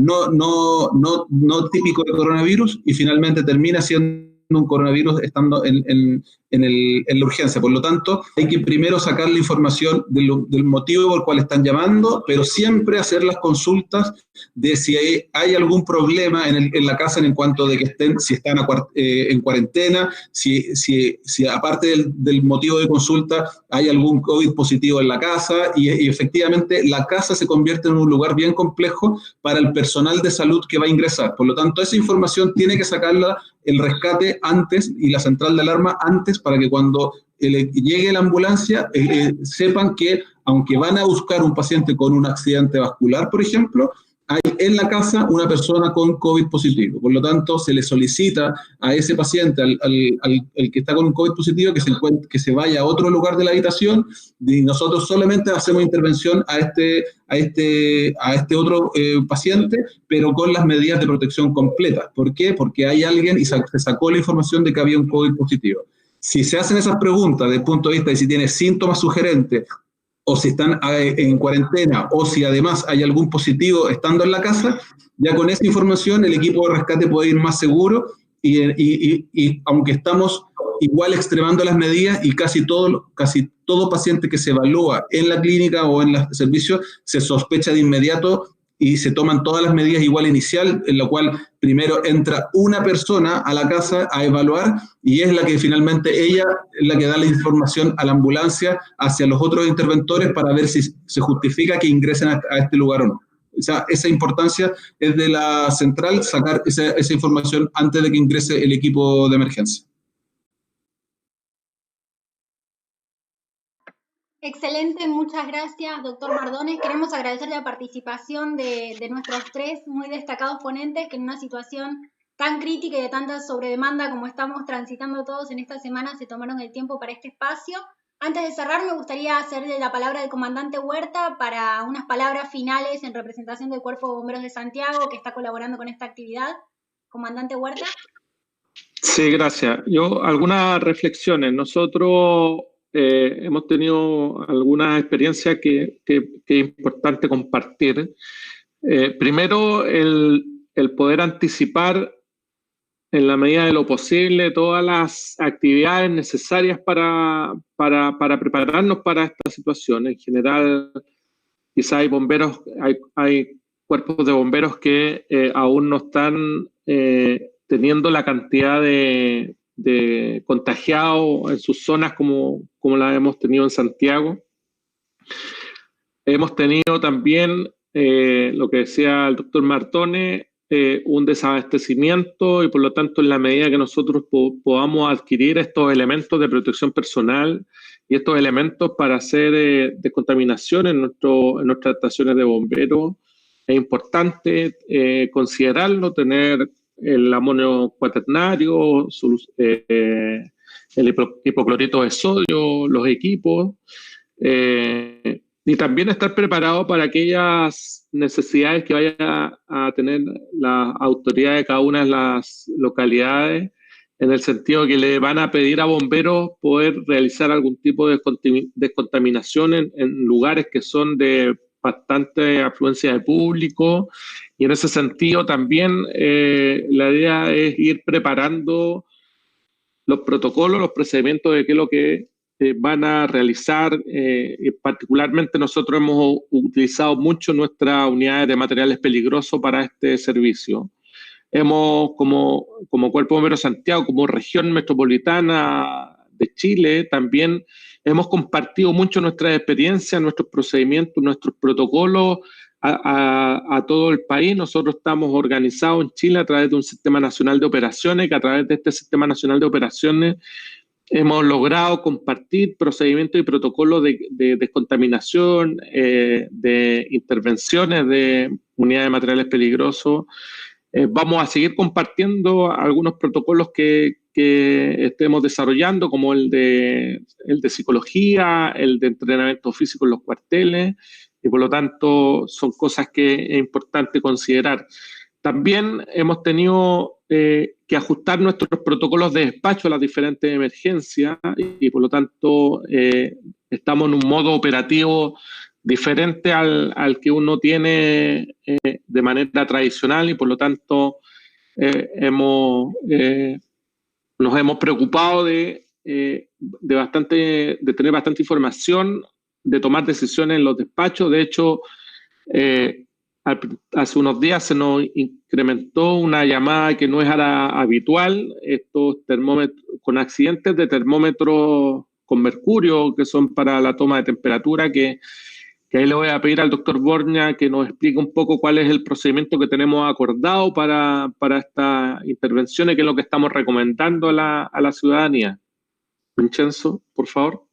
no típico de coronavirus, y finalmente termina siendo un coronavirus estando en la urgencia. Por lo tanto, hay que primero sacar la información del motivo por el cual están llamando, pero siempre hacer las consultas de si hay algún problema en la casa en cuanto de que si están en cuarentena, si aparte del motivo de consulta hay algún COVID positivo en la casa, y efectivamente la casa se convierte en un lugar bien complejo para el personal de salud que va a ingresar. Por lo tanto, esa información tiene que sacarla el rescate antes y la central de alarma antes, para que cuando llegue la ambulancia sepan que aunque van a buscar un paciente con un accidente vascular, por ejemplo, hay en la casa una persona con COVID positivo. Por lo tanto, se le solicita a ese paciente, al que está con un COVID positivo, que se vaya a otro lugar de la habitación, y nosotros solamente hacemos intervención a este otro paciente, pero con las medidas de protección completas. ¿Por qué? Porque hay alguien y se sacó la información de que había un COVID positivo. Si se hacen esas preguntas desde el punto de vista de si tiene síntomas sugerentes, o si están en cuarentena, o si además hay algún positivo estando en la casa, ya con esa información el equipo de rescate puede ir más seguro, y aunque estamos igual extremando las medidas, y casi todo paciente que se evalúa en la clínica o en el servicio se sospecha de inmediato, y se toman todas las medidas igual inicial, en la cual primero entra una persona a la casa a evaluar, y es la que finalmente ella es la que da la información a la ambulancia hacia los otros interventores para ver si se justifica que ingresen a este lugar o no. O sea, esa importancia es de la central, sacar esa información antes de que ingrese el equipo de emergencia. Excelente, muchas gracias, doctor Mardones. Queremos agradecer la participación de nuestros tres muy destacados ponentes que en una situación tan crítica y de tanta sobredemanda como estamos transitando todos en esta semana, se tomaron el tiempo para este espacio. Antes de cerrar, me gustaría hacerle la palabra al comandante Huerta para unas palabras finales en representación del Cuerpo de Bomberos de Santiago, que está colaborando con esta actividad. Comandante Huerta. Sí, gracias. Yo, algunas reflexiones. Nosotros hemos tenido algunas experiencias que es importante compartir. Primero, el poder anticipar en la medida de lo posible todas las actividades necesarias para prepararnos para esta situación. En general, quizá hay bomberos, hay cuerpos de bomberos que aún no están teniendo la cantidad de contagiados en sus zonas como la hemos tenido en Santiago. Hemos tenido también, lo que decía el doctor Martone, un desabastecimiento, y por lo tanto en la medida que nosotros podamos adquirir estos elementos de protección personal y estos elementos para hacer descontaminación en nuestras estaciones de bomberos, es importante considerarlo, tener el amonio cuaternario, el hipoclorito de sodio, los equipos, y también estar preparado para aquellas necesidades que vaya a tener la autoridad de cada una de las localidades, en el sentido que le van a pedir a bomberos poder realizar algún tipo de descontaminación en lugares que son de bastante afluencia de público, y en ese sentido también la idea es ir preparando los protocolos, los procedimientos de qué es lo que van a realizar. Particularmente nosotros hemos utilizado mucho nuestras unidades de materiales peligrosos para este servicio. Hemos, como Cuerpo de Bomberos Santiago, como región metropolitana de Chile, también hemos compartido mucho nuestras experiencias, nuestros procedimientos, nuestros protocolos a todo el país. Nosotros estamos organizados en Chile a través de un Sistema Nacional de Operaciones, que a través de este Sistema Nacional de Operaciones hemos logrado compartir procedimientos y protocolos de descontaminación, de intervenciones de unidades de materiales peligrosos. Vamos a seguir compartiendo algunos protocolos que estemos desarrollando, como el de psicología, el de entrenamiento físico en los cuarteles, y por lo tanto son cosas que es importante considerar. También hemos tenido que ajustar nuestros protocolos de despacho a las diferentes emergencias, y por lo tanto estamos en un modo operativo diferente al que uno tiene de manera tradicional, y por lo tanto nos hemos preocupado de tener bastante información, de tomar decisiones en los despachos. De hecho, hace unos días se nos incrementó una llamada que no era habitual, estos termómetros con accidentes de termómetros con mercurio, que son para la toma de temperatura, que ahí le voy a pedir al doctor Borña que nos explique un poco cuál es el procedimiento que tenemos acordado para estas intervenciones, qué es lo que estamos recomendando a la ciudadanía. Vincenzo, por favor.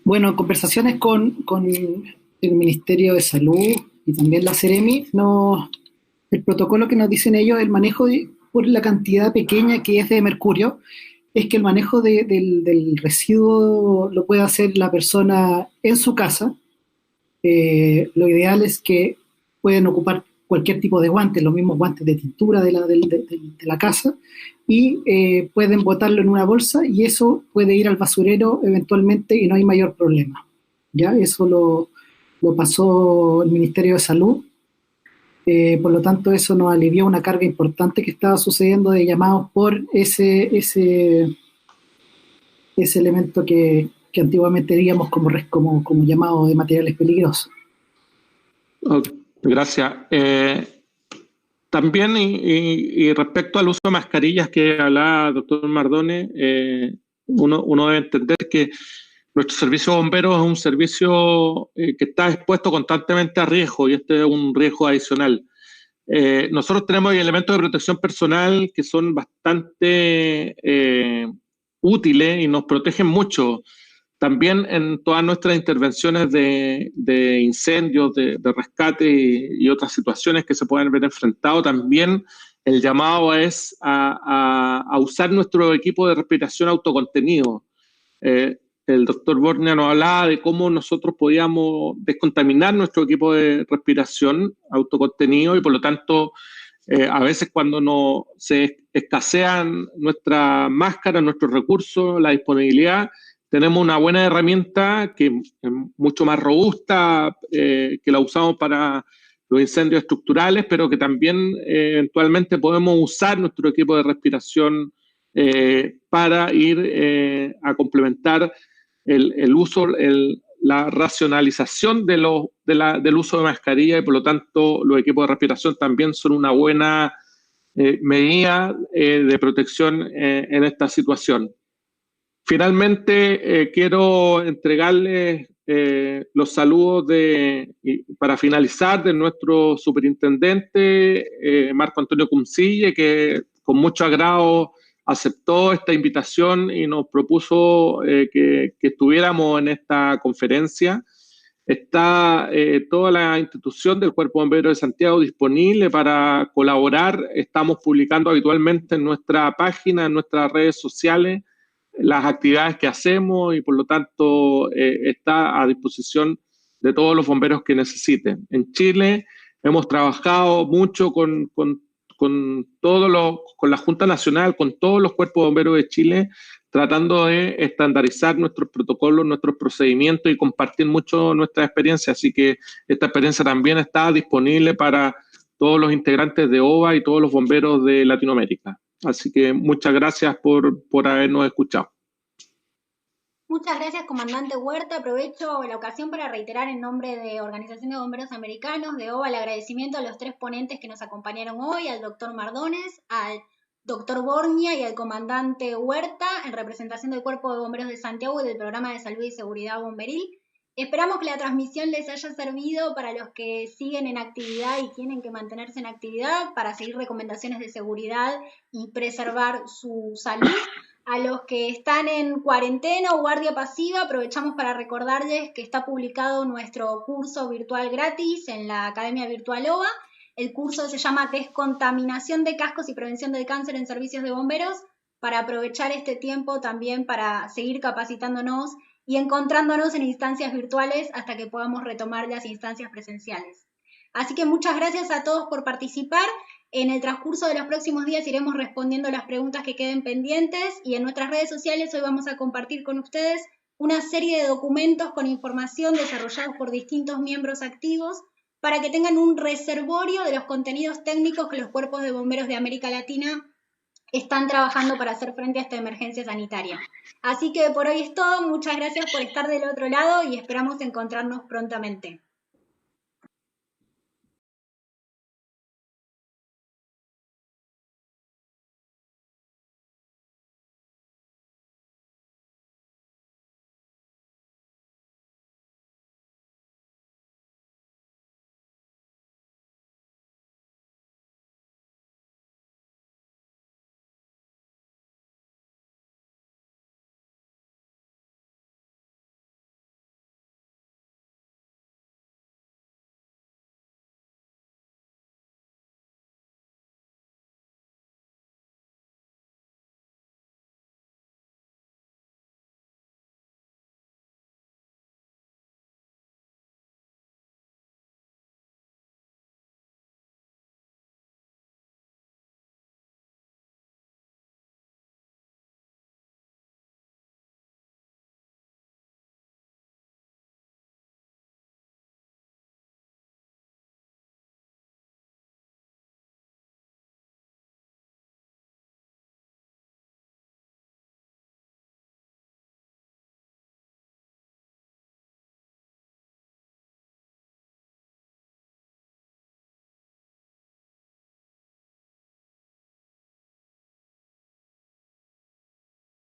Bueno, conversaciones con el Ministerio de Salud y también la Seremi, el protocolo que nos dicen ellos, el manejo por la cantidad pequeña que es de mercurio, es que el manejo del residuo lo puede hacer la persona en su casa. Lo ideal es que pueden ocupar cualquier tipo de guantes, los mismos guantes de tintura de la casa, y pueden botarlo en una bolsa, y eso puede ir al basurero eventualmente y no hay mayor problema. ¿Ya? Eso lo pasó el Ministerio de Salud. Por lo tanto, eso nos alivió una carga importante que estaba sucediendo de llamados por ese elemento que antiguamente veíamos como llamado de materiales peligrosos. Okay, gracias. También, y respecto al uso de mascarillas que hablaba el doctor Mardone, uno debe entender que nuestro servicio de bomberos es un servicio que está expuesto constantemente a riesgo, y este es un riesgo adicional. Nosotros tenemos elementos de protección personal que son bastante útiles y nos protegen mucho. También en todas nuestras intervenciones de incendios, de rescate y otras situaciones que se pueden ver enfrentados, también el llamado es a usar nuestro equipo de respiración autocontenido. El doctor Bornia nos hablaba de cómo nosotros podíamos descontaminar nuestro equipo de respiración autocontenido y por lo tanto a veces cuando se escasean nuestras máscaras, nuestros recursos, la disponibilidad, tenemos una buena herramienta que es mucho más robusta, que la usamos para los incendios estructurales, pero que también eventualmente podemos usar nuestro equipo de respiración para ir a complementar el uso, la racionalización del uso de mascarilla, y por lo tanto los equipos de respiración también son una buena medida de protección en esta situación. Finalmente, quiero entregarles los saludos para finalizar de nuestro superintendente Marco Antonio Cumcille, que con mucho agrado aceptó esta invitación y nos propuso que estuviéramos en esta conferencia. Está toda la institución del Cuerpo de Bomberos de Santiago disponible para colaborar. Estamos publicando habitualmente en nuestra página, en nuestras redes sociales, las actividades que hacemos y por lo tanto está a disposición de todos los bomberos que necesiten. En Chile hemos trabajado mucho con la Junta Nacional, con todos los cuerpos de bomberos de Chile, tratando de estandarizar nuestros protocolos, nuestros procedimientos y compartir mucho nuestra experiencia. Así que esta experiencia también está disponible para todos los integrantes de OVA y todos los bomberos de Latinoamérica. Así que muchas gracias por habernos escuchado. Muchas gracias, comandante Huerta. Aprovecho la ocasión para reiterar en nombre de Organización de Bomberos Americanos, de OVA, el agradecimiento a los 3 ponentes que nos acompañaron hoy, al doctor Mardones, al doctor Bornia y al comandante Huerta, en representación del Cuerpo de Bomberos de Santiago y del Programa de Salud y Seguridad Bomberil. Esperamos que la transmisión les haya servido para los que siguen en actividad y tienen que mantenerse en actividad para seguir recomendaciones de seguridad y preservar su salud. A los que están en cuarentena o guardia pasiva, aprovechamos para recordarles que está publicado nuestro curso virtual gratis en la Academia Virtual OVA. El curso se llama Descontaminación de cascos y prevención del cáncer en servicios de bomberos, para aprovechar este tiempo también para seguir capacitándonos y encontrándonos en instancias virtuales hasta que podamos retomar las instancias presenciales. Así que muchas gracias a todos por participar. En el transcurso de los próximos días iremos respondiendo las preguntas que queden pendientes y en nuestras redes sociales hoy vamos a compartir con ustedes una serie de documentos con información desarrollados por distintos miembros activos para que tengan un reservorio de los contenidos técnicos que los cuerpos de bomberos de América Latina están trabajando para hacer frente a esta emergencia sanitaria. Así que por hoy es todo. Muchas gracias por estar del otro lado y esperamos encontrarnos prontamente.